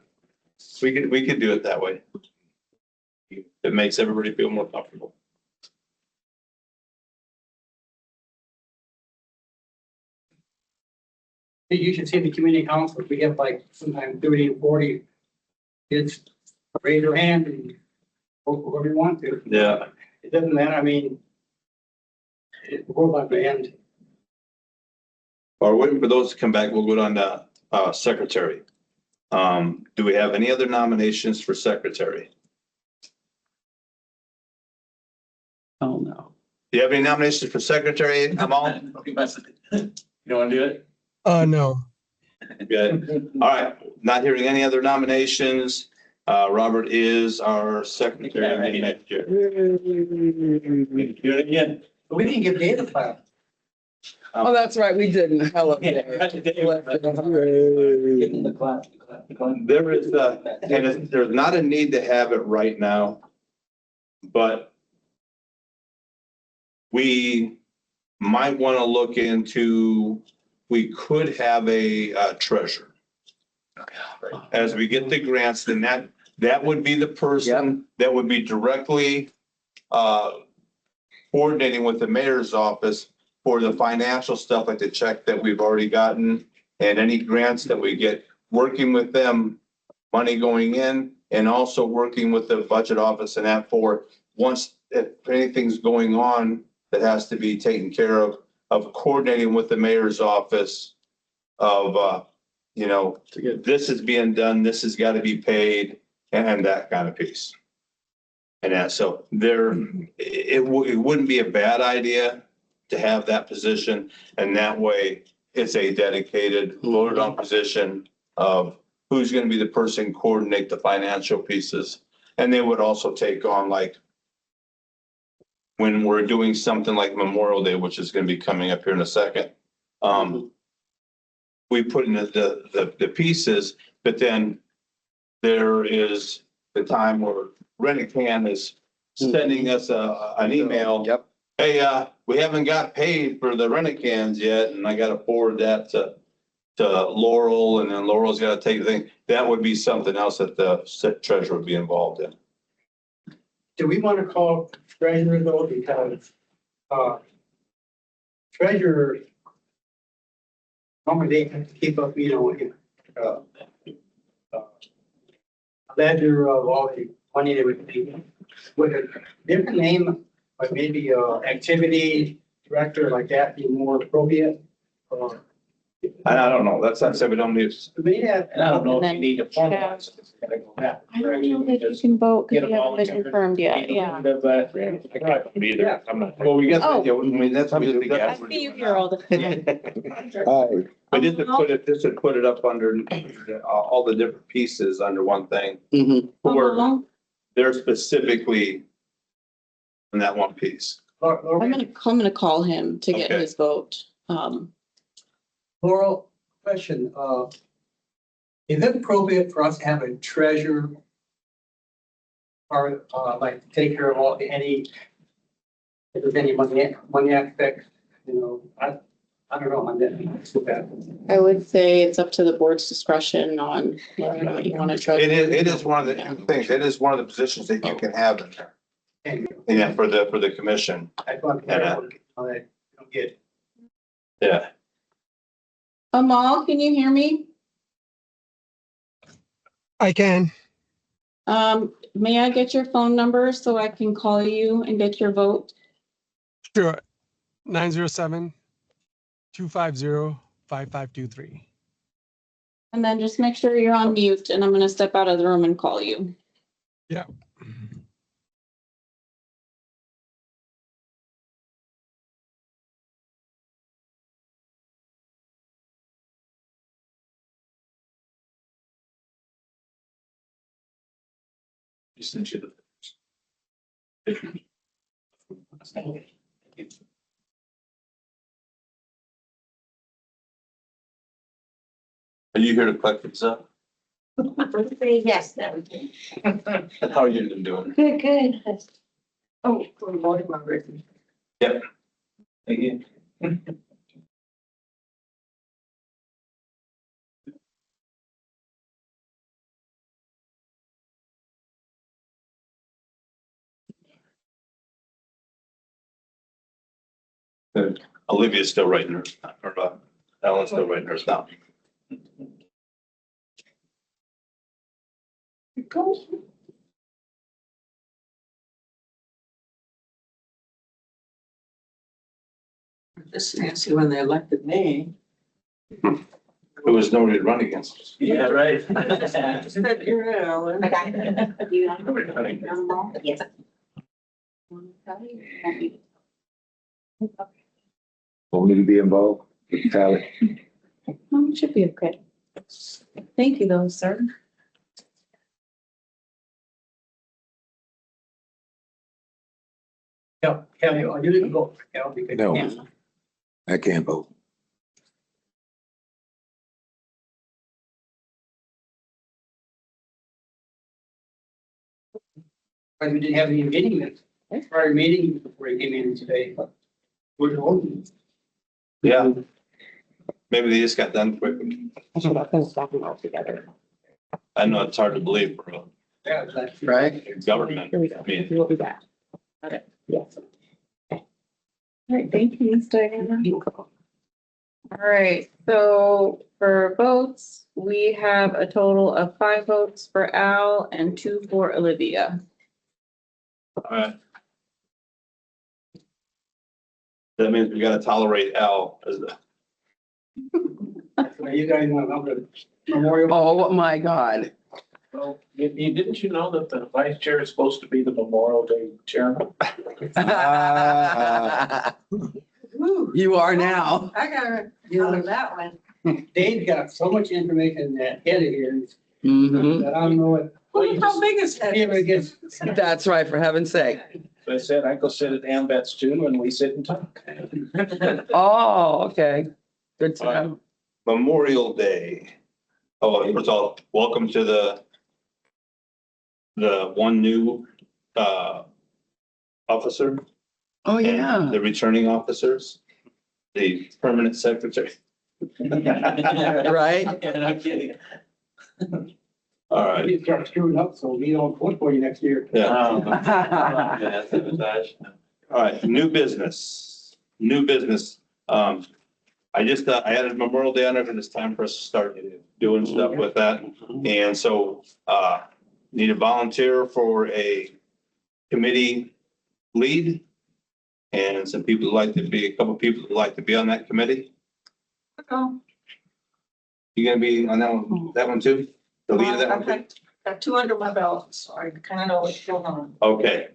We could do it that way. It makes everybody feel more comfortable. you should see the community council. We have like sometimes 30 or 40 kids raise their hand and vote for whoever you want to. Yeah. It doesn't matter. I mean, we're about to end. Or waiting for those to come back, we'll go down to secretary. Do we have any other nominations for secretary? Oh, no. Do you have any nominations for secretary, Amal? you want to do it? No. Good. All right, not hearing any other nominations. Robert is our secretary next year. Do it again. But we didn't give Dave a plan. Oh, that's right, we didn't. Hello. Give them the clap. There is, there's not a need to have it right now, but we might want to look into, we could have a treasurer. As we get the grants, then that would be the person that would be directly coordinating with the mayor's office for the financial stuff, like the check that we've already gotten and any grants that we get, working with them, money going in, and also working with the budget office and that for once, if anything's going on that has to be taken care of coordinating with the mayor's office of, this is being done, this has got to be paid, and that kind of piece. And that, so it wouldn't be a bad idea to have that position, and that way it's a dedicated, loaded on position of who's going to be the person coordinate the financial pieces. And they would also take on, like, when we're doing something like Memorial Day, which is going to be coming up here in a second. We put in the pieces, but then there is the time where Renican is sending us an email. Yep. Hey, we haven't got paid for the Renicans yet, and I got to forward that to Laurel, and then Laurel's got to take the thing. That would be something else that the treasurer would be involved in. Do we want to call treasurer though? Because treasurer, normally they have to keep up, ledger of all the money that would be with a different name, but maybe activity director like that be more appropriate. I don't know. That's not said we don't need. And I don't know if And you need to then formalize it. It's gotta go back. I don't know that you can vote Get because a you haven't been volunteer. confirmed yet, yeah. Either. I'm not. Well, we got, Oh. I mean, that's. I see you here all the time. Hi. But this would put it up under all the different pieces under one thing, Mhm. where Uh-huh. they're specifically in that one piece. I'm gonna call him to get Okay. his vote. Laurel, question, is it appropriate for us to have a treasurer? Or, like, take care of if there's any money aspect, I don't know, on that. I would say it's up to the board's discretion on whether or not you want to try. It is one of the things, it is one of the positions that you can have in there. Yeah, for the commission. I thought, I don't get. Yeah. Amal, can you hear me? I can. May I get your phone number so I can call you and get your vote? Sure. 907-250-5523. And then just make sure you're on mute and I'm gonna step out of the room and call you. Yeah. You sent you the pictures. Are you here to collect these up? Yes, How are you doing? good, good. Oh, for voting members. Yep. Thank you. Good. Olivia's still writing hers, or Ellen's still writing hers down. This fancy when they elected me. There was nobody to run against us. Yeah, right. Said you're it, Ellen. Nobody to run against us. Yes. Want me to be involved? Tally. Oh, it should be okay. Thank you though, sir. Yeah, you didn't vote, yeah, because. No, I can't vote. But we didn't have any meeting minutes, prior meeting before you came in today. We're holding. Yeah. Maybe they just got done quick. I should have been stacking all together. I know it's hard to believe for Yeah, exactly. Right? a government. Here we go. I mean, We'll be back. Got it. Yes. Okay. All right, thank you, Ms. Diana. All right, so for votes, we have a total of 5 votes for Al and 2 for Olivia. all right. That means we gotta tolerate Al as the, So you guys want to have the memorial? Oh, my God. Well, didn't you know that the vice chair is supposed to be the Memorial Day chairman? Woo, You are now. I got out of that one. Dave's got so much information in that head of his Mhm. that I don't know what. Look how big his head He ever is. gets. That's right, for heaven's sake. So I said, I go sit at Ambets too, and we sit and talk. Oh, okay. Good to All right. know. Memorial Day. Oh, first of all, welcome to the one new, officer. Oh, and yeah. The returning officers, the permanent secretary. Right? Yeah, no kidding. All right, You start screwing up, so we don't vote for you next year. yeah. Oh. All right, new business. I just, I added Memorial Day on there, and it's time for us to start doing stuff with that. And so, need a volunteer for a committee lead. And some people who'd like to be, a couple people who'd like to be on that committee. Oh, You gonna be on that one too? The lead of that one? too? Got 2 under my belt, so I kind of know what's going on. Okay,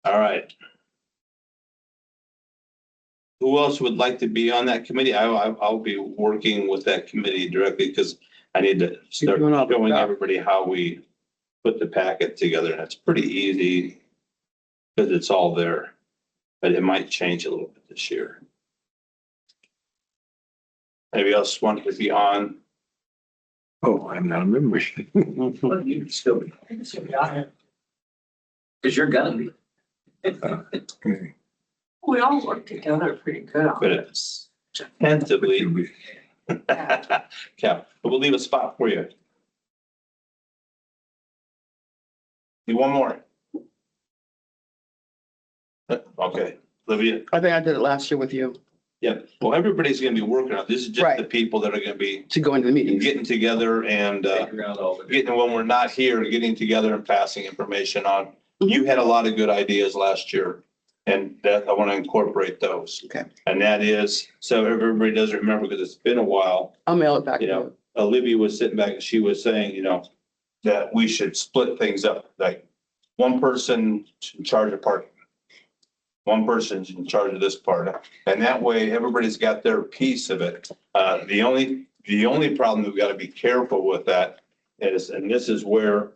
all right. Who else would like to be on that committee? I'll be working with that committee directly because I need to start doing all the showing stuff. everybody how we put the packet together, and it's pretty easy because it's all there, but it might change a little bit this year. Anybody else want to be on? Oh, I'm not a member. Well, you still be, because you're gonna be. Okay. We all work together pretty good on But this. it's tentatively. Yeah, but we'll leave a spot for you. Need one more. Okay, Olivia. I think I did it last year with you Yeah, well, everybody's gonna be working on it. This is just the Right. people that are gonna be to go into the meetings. getting together and, Figure out all the. getting, when we're not here, getting together and passing information on. You had a lot of good ideas last year, and that, I want to incorporate those. Okay. And that is, so everybody doesn't remember, because it's been a while, I'll mail it back to you know, you. Olivia was sitting back and she was saying, you know, that we should split things up, like one person in charge of parking. One person's in charge of this part, and that way everybody's got their piece of it. The only problem we've got to be careful with that is, and this is where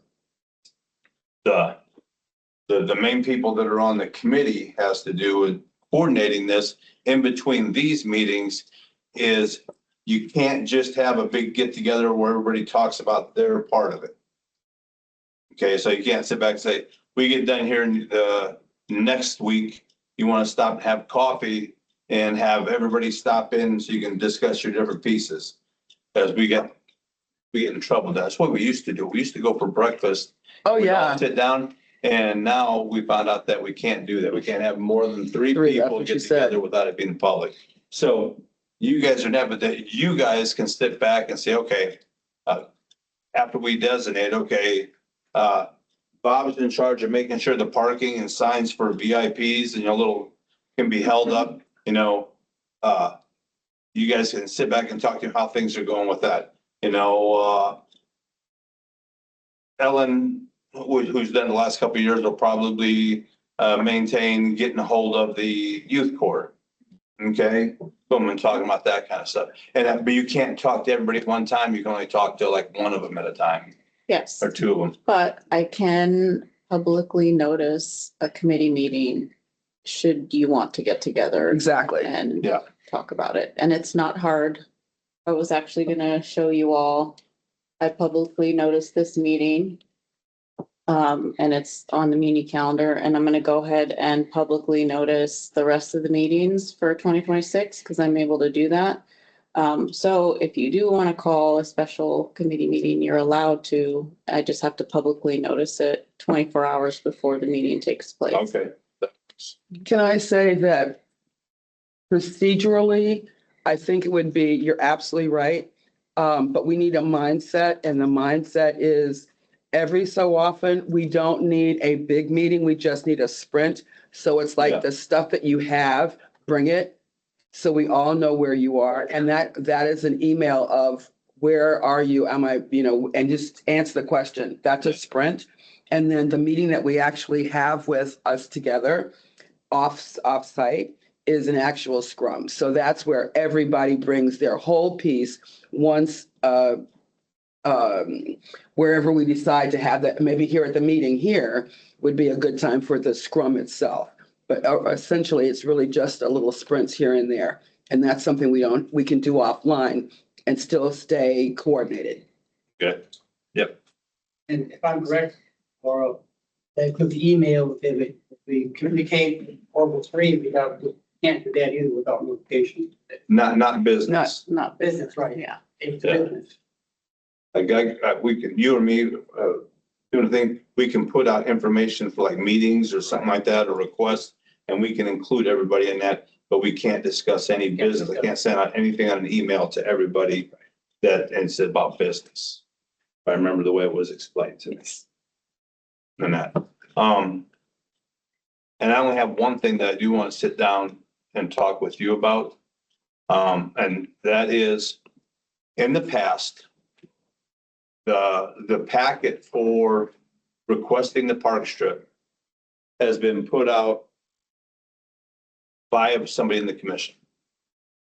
the main people that are on the committee has to do with coordinating this in between these meetings is you can't just have a big get together where everybody talks about their part of it. Okay, so you can't sit back and say, we get done here in the next week, you want to stop and have coffee and have everybody stop in so you can discuss your different pieces. As we get in trouble. That's what we used to do. We used to go for breakfast. Oh, We'd all yeah. sit down, and now we found out that we can't do that. We can't have more than three Three, that's people what get you said. together without it being public. So you guys are never, that you guys can sit back and say, okay, after we designate, okay, Bob's in charge of making sure the parking and signs for VIPs and little can be held up, you guys can sit back and talk to how things are going with that. Ellen, who's done the last couple of years, will probably maintain getting a hold of the youth court. Okay, boom, and talking about that kind of stuff. And but you can't talk to everybody at one time. You can only talk to like one of them at a time Yes, or two of them. but I can publicly notice a committee meeting should you want to get together Exactly. and Yeah. talk about it. And it's not hard. I was actually gonna show you all. I publicly noticed this meeting. And it's on the Muni calendar, and I'm gonna go ahead and publicly notice the rest of the meetings for 2026, because I'm able to do that. So if you do want to call a special committee meeting, you're allowed to. I just have to publicly notice it 24 hours before the meeting takes place. Okay. Can I say that procedurally, I think it would be, you're absolutely right. But we need a mindset, and the mindset is every so often, we don't need a big meeting. We just need a sprint. So it's Yeah. like the stuff that you have, bring it. So we all know where you are. And that is an email of where are you? Am I, and just answer the question. That's a sprint. And then the meeting that we actually have with us together off-site is an actual scrum. So that's where everybody brings their whole piece once, wherever we decide to have that, maybe here at the meeting here would be a good time for the scrum itself. But essentially, it's really just a little sprints here and there. And that's something we can do offline and still stay coordinated. Good. Yep. And if I'm correct, or they put the email, if we communicate over three, can't do that either without notification. Not business. Not Business, right? Yeah. It's Yeah. business. We can, you or me, doing a thing, we can put out information for like meetings or something like that, or requests, and we can include everybody in that, but we can't discuss any business. I can't send out anything on an email to everybody that it's about business. If I remember the way it was explained to me. And that, and I only have one thing that I do want to sit down and talk with you about. And that is, in the past, the packet for requesting the park strip has been put out by somebody in the commission.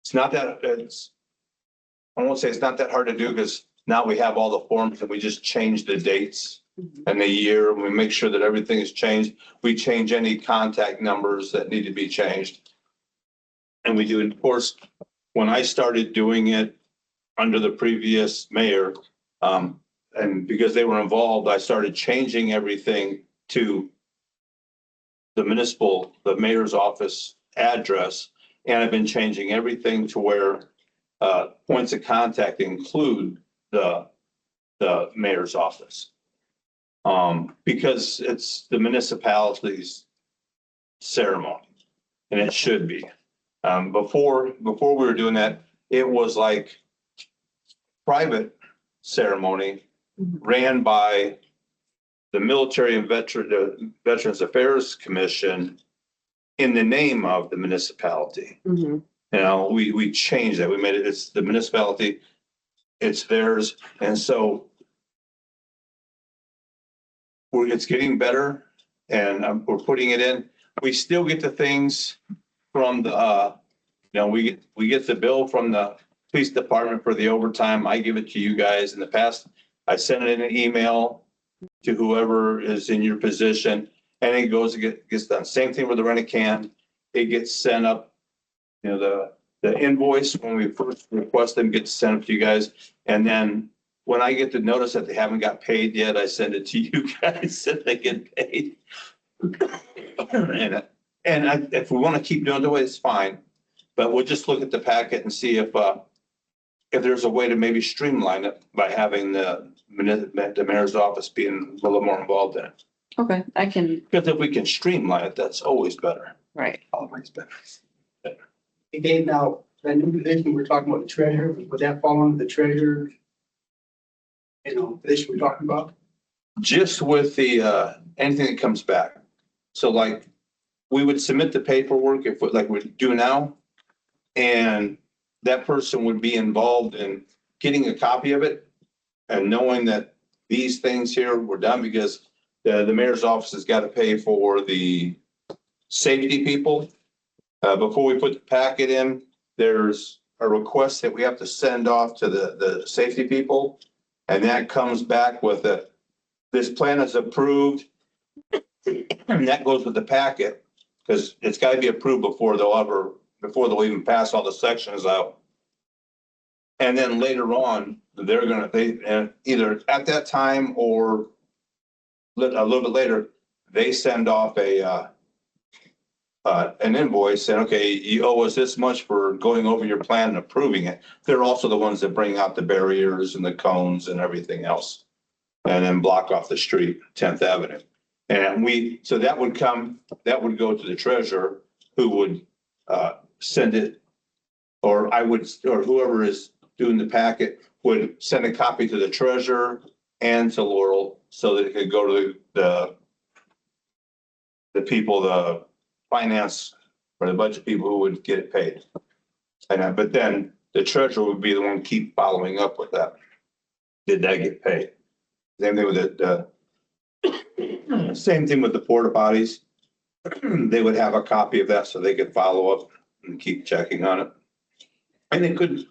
It's not that, I won't say it's not that hard to do, because now we have all the forms and we just change the dates and the year. We make sure that everything is changed. We change any contact numbers that need to be changed. And we do, of course, when I started doing it under the previous mayor, and because they were involved, I started changing everything to the the mayor's office address. And I've been changing everything to where points of contact include the mayor's office. Because it's the municipality's ceremony, and it should be. Before we were doing that, it was like private ceremony ran by the Military and Veterans Affairs Commission in the name of the municipality. Mhm. We changed that. We made it, it's the municipality, it's theirs. And so it's getting better, and we're putting it in. We still get the things from the, we get the bill from the police department for the overtime. I give it to you guys. In the past, I sent it in an email to whoever is in your position, and it goes, gets done. Same thing with the rent-a-can. It gets sent up, you know, the invoice, when we first request them, gets sent up to you guys. And then when I get the notice that they haven't got paid yet, I send it to you guys so they get paid. If we want to keep doing it the way, it's fine, but we'll just look at the packet and see if there's a way to maybe streamline it by having the mayor's office being a little more involved in it. Okay, I can, Because if we can streamline it, that's always better. right. Always better. Hey, Dave, now, that new position, we're talking about the treasurer, would that fall under the treasurer? Position we're talking about? Just with the, anything that comes back. So like, we would submit the paperwork if, like we do now, and that person would be involved in getting a copy of it and knowing that these things here were done, because the mayor's office has got to pay for the safety people. Before we put the packet in, there's a request that we have to send off to the safety people. And that comes back with this plan is approved. And that goes with the packet, because it's got to be approved before they'll even pass all the sections out. And then later on, they either at that time or a little bit later, they send off an invoice saying, okay, you owe us this much for going over your plan and approving it. They're also the ones that bring out the barriers and the cones and everything else, and then block off the street, 10th Avenue. And so that would go to the treasurer, who would send it, or whoever is doing the packet would send a copy to the treasurer and to Laurel, so that it could go to the people, the finance or the budget people who would get it paid. But then the treasurer would be the one keep following up with that. Did that get paid? Same thing with same thing with the porta potties. They would have a copy of that so they could follow up and keep checking on it. And the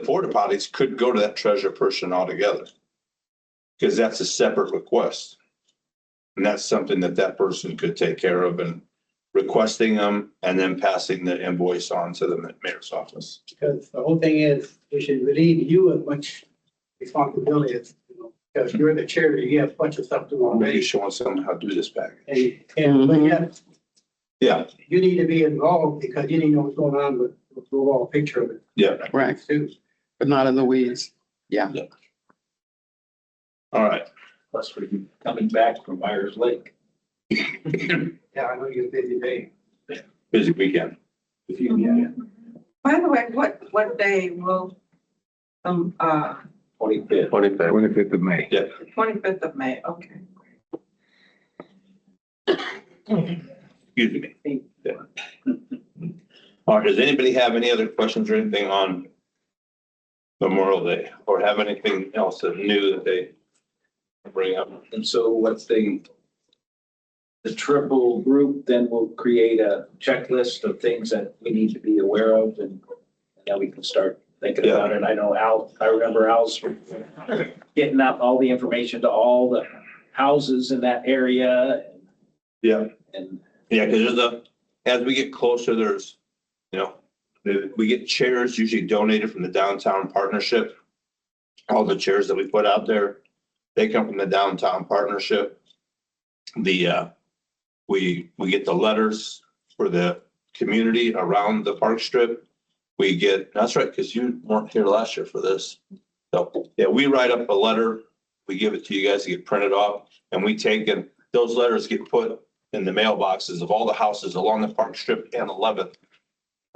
porta potties could go to that treasurer person altogether, because that's a separate request. And that's something that person could take care of, and requesting them and then passing the invoice on to the mayor's office. Because the whole thing is, we should relieve you of much responsibility as, because you're the chair, you have a bunch of stuff to do Maybe already. showing someone how to do this package. But yet, Yeah, you need to be involved because you need to know what's going on with the overall picture of it yeah. Right, too. but not in the weeds. Yeah. All right. Plus we're coming back from Myers Lake. Yeah, I know you're a busy day. Busy weekend. If you get By the way, what day will, 25th. 25th of May. 25th of May, okay. Excuse me. Yeah. All right, does anybody have any other questions or anything on Memorial Day, or have anything else that new that they bring up? And so what's the triple group then will create a checklist of things that we need to be aware of, and then we can start thinking about it. I know I remember Al's getting out all the information to all the houses in that area. Yeah. And Yeah, because as we get closer, there's, we get chairs usually donated from the downtown partnership. All the chairs that we put out there, they come from the downtown partnership. We get the letters for the community around the park strip. That's right, because you weren't here last year for this. So, yeah, we write up a letter, we give it to you guys to get printed off, and we take it, those letters get put in the mailboxes of all the houses along the park strip and 11th,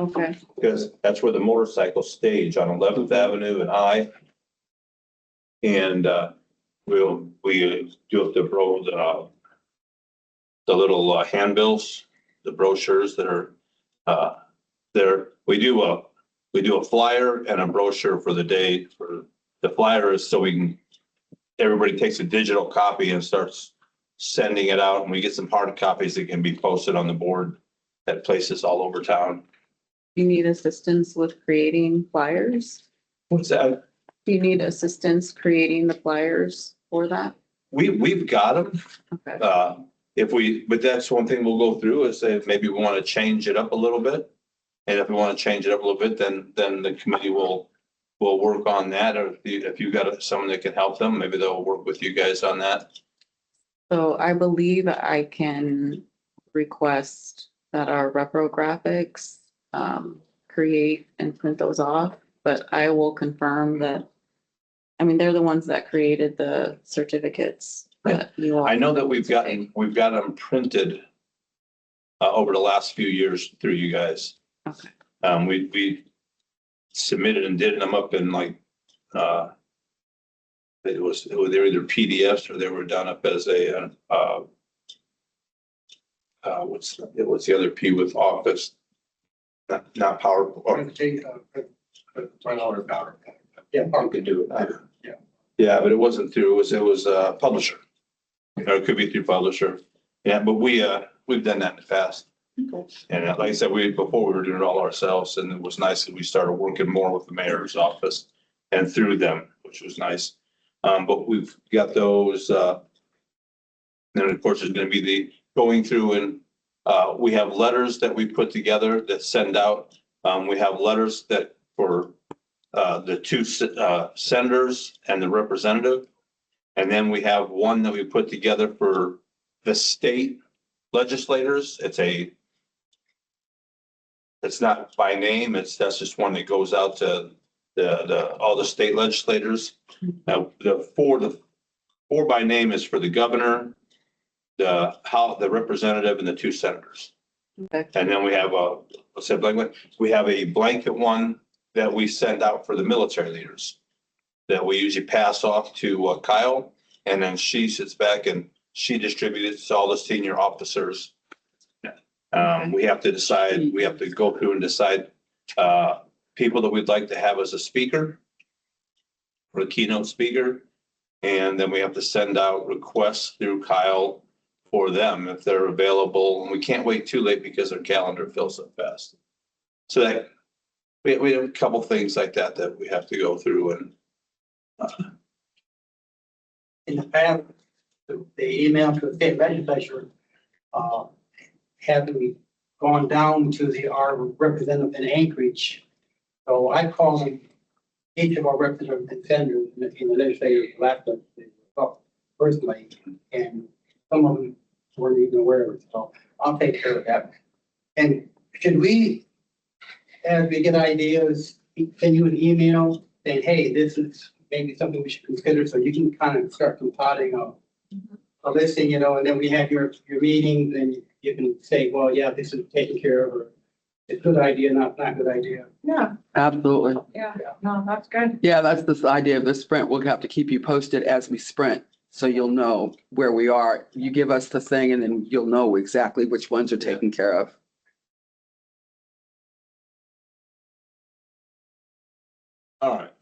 Okay, because that's where the motorcycles stage, on 11th Avenue and I. And we do up the little handbills, the brochures that are there. We do a flyer and a brochure for the day. For the flyer is so everybody takes a digital copy and starts sending it out, and we get some hard copies that can be posted on the board at places all over town. you need assistance with creating flyers? What's that? Do you need assistance creating the flyers for that? we've got them. Okay. But that's one thing we'll go through is say if maybe we want to change it up a little bit. And if we want to change it up a little bit, then the committee will work on that. Or if you've got someone that can help them, maybe they'll work with you guys on that. So I believe I can request that our reprographics create and print those off, but I will confirm that. I mean, they're the ones that created the certificates that you all. I know that we've got them printed over the last few years through you guys. Okay. We submitted and did them up in like, they were either PDFs or they were done up as a, what's the other P with Office? Not PowerPoint. Yeah, You can do it. Yeah, but it wasn't through, it was Publisher. Or it could be through Publisher. Yeah, but we've done that in the past. And like I said, before we were doing it all ourselves, and it was nice that we started working more with the mayor's office and through them, which was nice. But we've got those, then of course, there's gonna be the going through and, we have letters that we put together that send out. We have letters that for, the two, senators and the representative. And then we have one that we put together for the state legislators. It's not by name, that's just one that goes out to all the state legislators. Now, the four by name is for the governor, the representative and the two senators. Okay. And then we have we have a blanket one that we send out for the military leaders that we usually pass off to Kyle, and then she sits back and she distributes to all the senior officers. We have to decide, we have to go through and decide people that we'd like to have as a speaker or a keynote speaker. And then we have to send out requests through Kyle for them if they're available. And we can't wait too late because their calendar fills up fast. So that we have a couple things like that we have to go through. And in the past, the email to the state legislature, had we gone down to our representative in Anchorage. So I called each of our representatives and senators in the legislature last personally, and some of them weren't even aware of it. So I'll take care of that. And should we, as we get ideas, send you an email saying, hey, this is maybe something we should consider, so you can kind of start compiling a listing, and then we have your meetings and you can say, well, yeah, this is taken care of, or it's a good idea, not good idea. Yeah, Absolutely. yeah, no, that's good. Yeah, that's the idea of the sprint. We'll have to keep you posted as we sprint. So you'll know where we are. You give us the thing and then you'll know exactly which ones are taken care of. all right.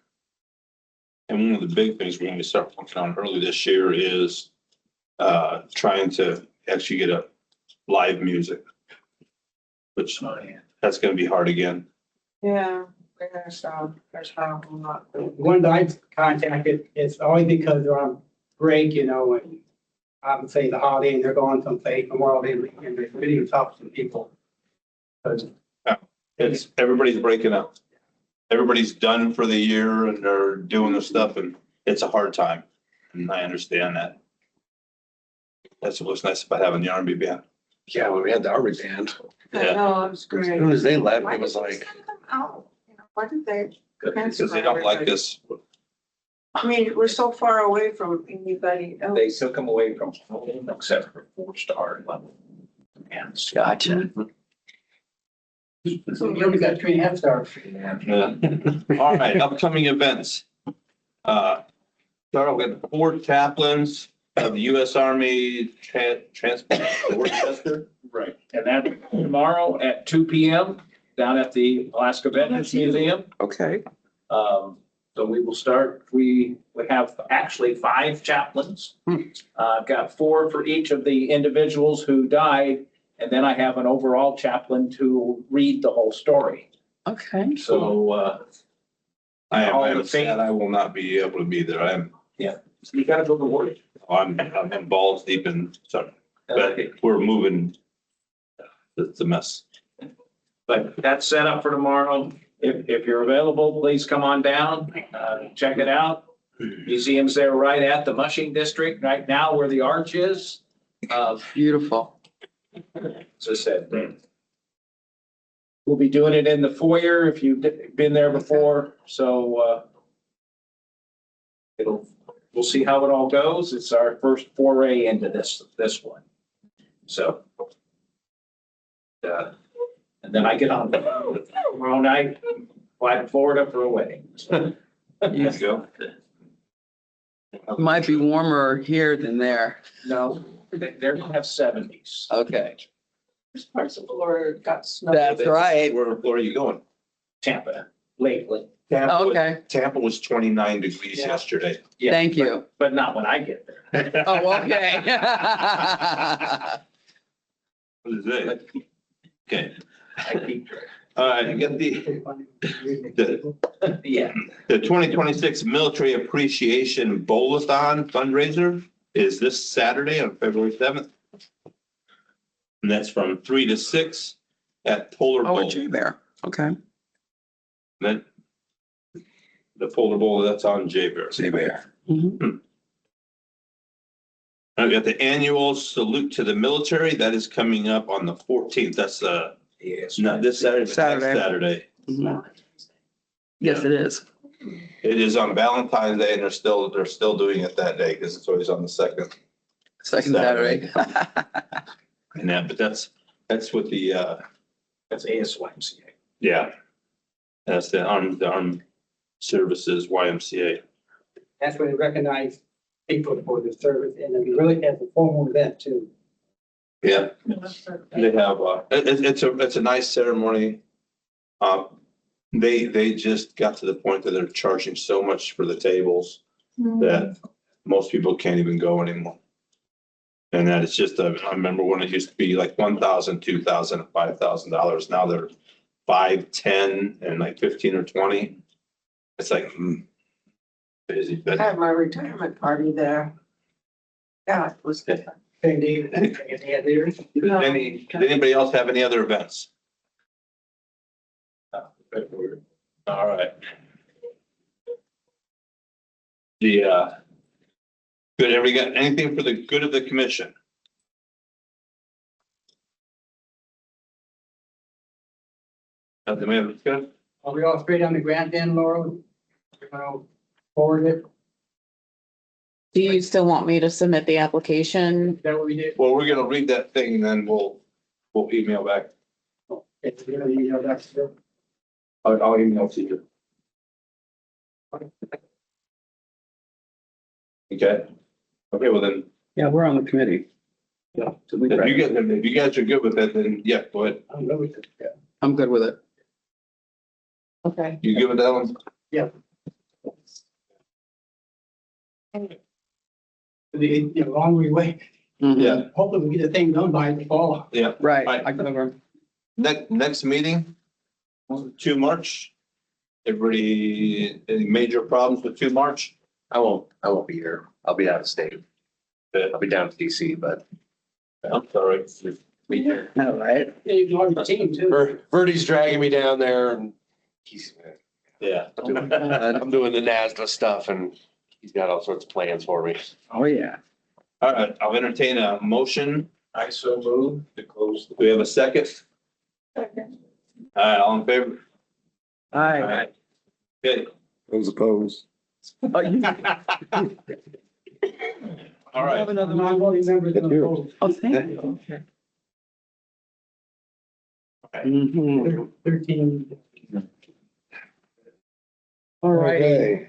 And one of the big things we're going to start working on early this year is trying to actually get a live music, which that's going to be hard again. Yeah, there's probably not. One that I've contacted is only because they're on break, and I would say the holiday and they're going someplace Memorial Day weekend, it's really tough for people. Because Everybody's breaking up. Everybody's done for the year and they're doing their stuff, and it's a hard time. And I understand that. That's what's nice about having the R&B band. Yeah, when we had the Army band, Yeah. No, it was as great. soon as they left, Why it was did they like, send them out? Why did they? Because they don't like this. I mean, we're so far away from anybody else. They took them away from home except for 4-star level. And Gotcha. so you only got 3.5 stars. Yeah. All right, upcoming events. Start off with 4 chaplains of the U.S. Army transport to Worcester. right, and that tomorrow at 2 p.m. down at the Alaska Veterans Museum. Okay. So we will start, we have actually 5 chaplains. I've got 4 for each of the individuals who died, and then I have an overall chaplain to read the whole story. Okay. So, I All the am sad I will not be able to be there. you gotta go to work. I'm in balls deep in, so, but we're moving. It's a mess. But that's set up for tomorrow. If you're available, please come on down, check it out. Museum's there right at the mushing district, right now where the arch is. Beautiful. As I said, we'll be doing it in the foyer if you've been there before, so, we'll see how it all goes. It's our first foray into this one. So. And then I get on tomorrow night, fly to Florida for a wedding. There you go. Might be warmer here than there. No, they're gonna have 70s. Okay. There's parts of Florida got snow. That's right. Where are you going? Tampa lately. Okay, Tampa was 29 degrees Yeah. yesterday. Yeah, thank you. but not when I get there. Oh, okay. What is it? Okay, I keep track. all right, you got Yeah, the 2026 Military Appreciation Bowl-a-thon fundraiser is this Saturday on February 7th. And that's from 3 to 6 at Polar Oh, a Bowl. J-Bear. Okay. Then the Polar Bowl, that's on J-Bear. J-Bear. Mhm. I've got the annual salute to the military. That is coming up on the 14th. That's yes. not this Saturday, but next Saturday. Saturday. Mhm. Yes, it is. It is on Valentine's Day and they're still doing it that day because it's always on the second. Second Saturday. And that, but that's what the, That's ASYMCA. yeah. That's the armed services YMCA. That's where they recognize people for the service, and it really has a formal event too. Yeah. They have, it's a nice ceremony. They just got to the point that they're charging so much for the tables that most people can't even go anymore. And that it's just, I remember when it used to be like $1,000, $2,000, $5,000. Now they're 5, 10, and like 15 or 20. It's like, busy, I but had my retirement party there. Yeah, it was good. Hey, Dave, any others? did anybody else have any other events? All right. Good, everybody got anything for the good of the commission? Nothing we have discussed? Are we all straight on the grant then, Laura? We're gonna forward it, Do you still want me to submit the application? is that what we did? Well, we're gonna read that thing and then we'll email back. It's gonna be, that's the. I'll email to you. Okay. Okay, well then, Yeah, we're on the committee. if you guys are good with it, then yeah, go ahead. I'm good with it, yeah. I'm good with it. Okay. You good with that one? The long we wait, Mhm. Yeah. hopefully we get the thing done by the fall. Yeah. Right. Right. I cover. Next meeting, 2 March. Everybody, any major problems with 2 March? I won't be here. I'll be out of state. I'll be down to DC, but I'm sorry. be here. All right. Yeah, you can order the team too. Verdi's dragging me down there and he's, Yeah. I'm doing the NASDA stuff and he's got all sorts of plans for me. Oh, yeah. All right, I'll entertain a motion. I so move to close. Do we have a second? All right, all in favor? Aye. Okay, Those opposed? Oh, you all right. Have another non-voting member gonna Good. vote. Oh, thank you. Okay. Mhm. 13. All righty. Okay.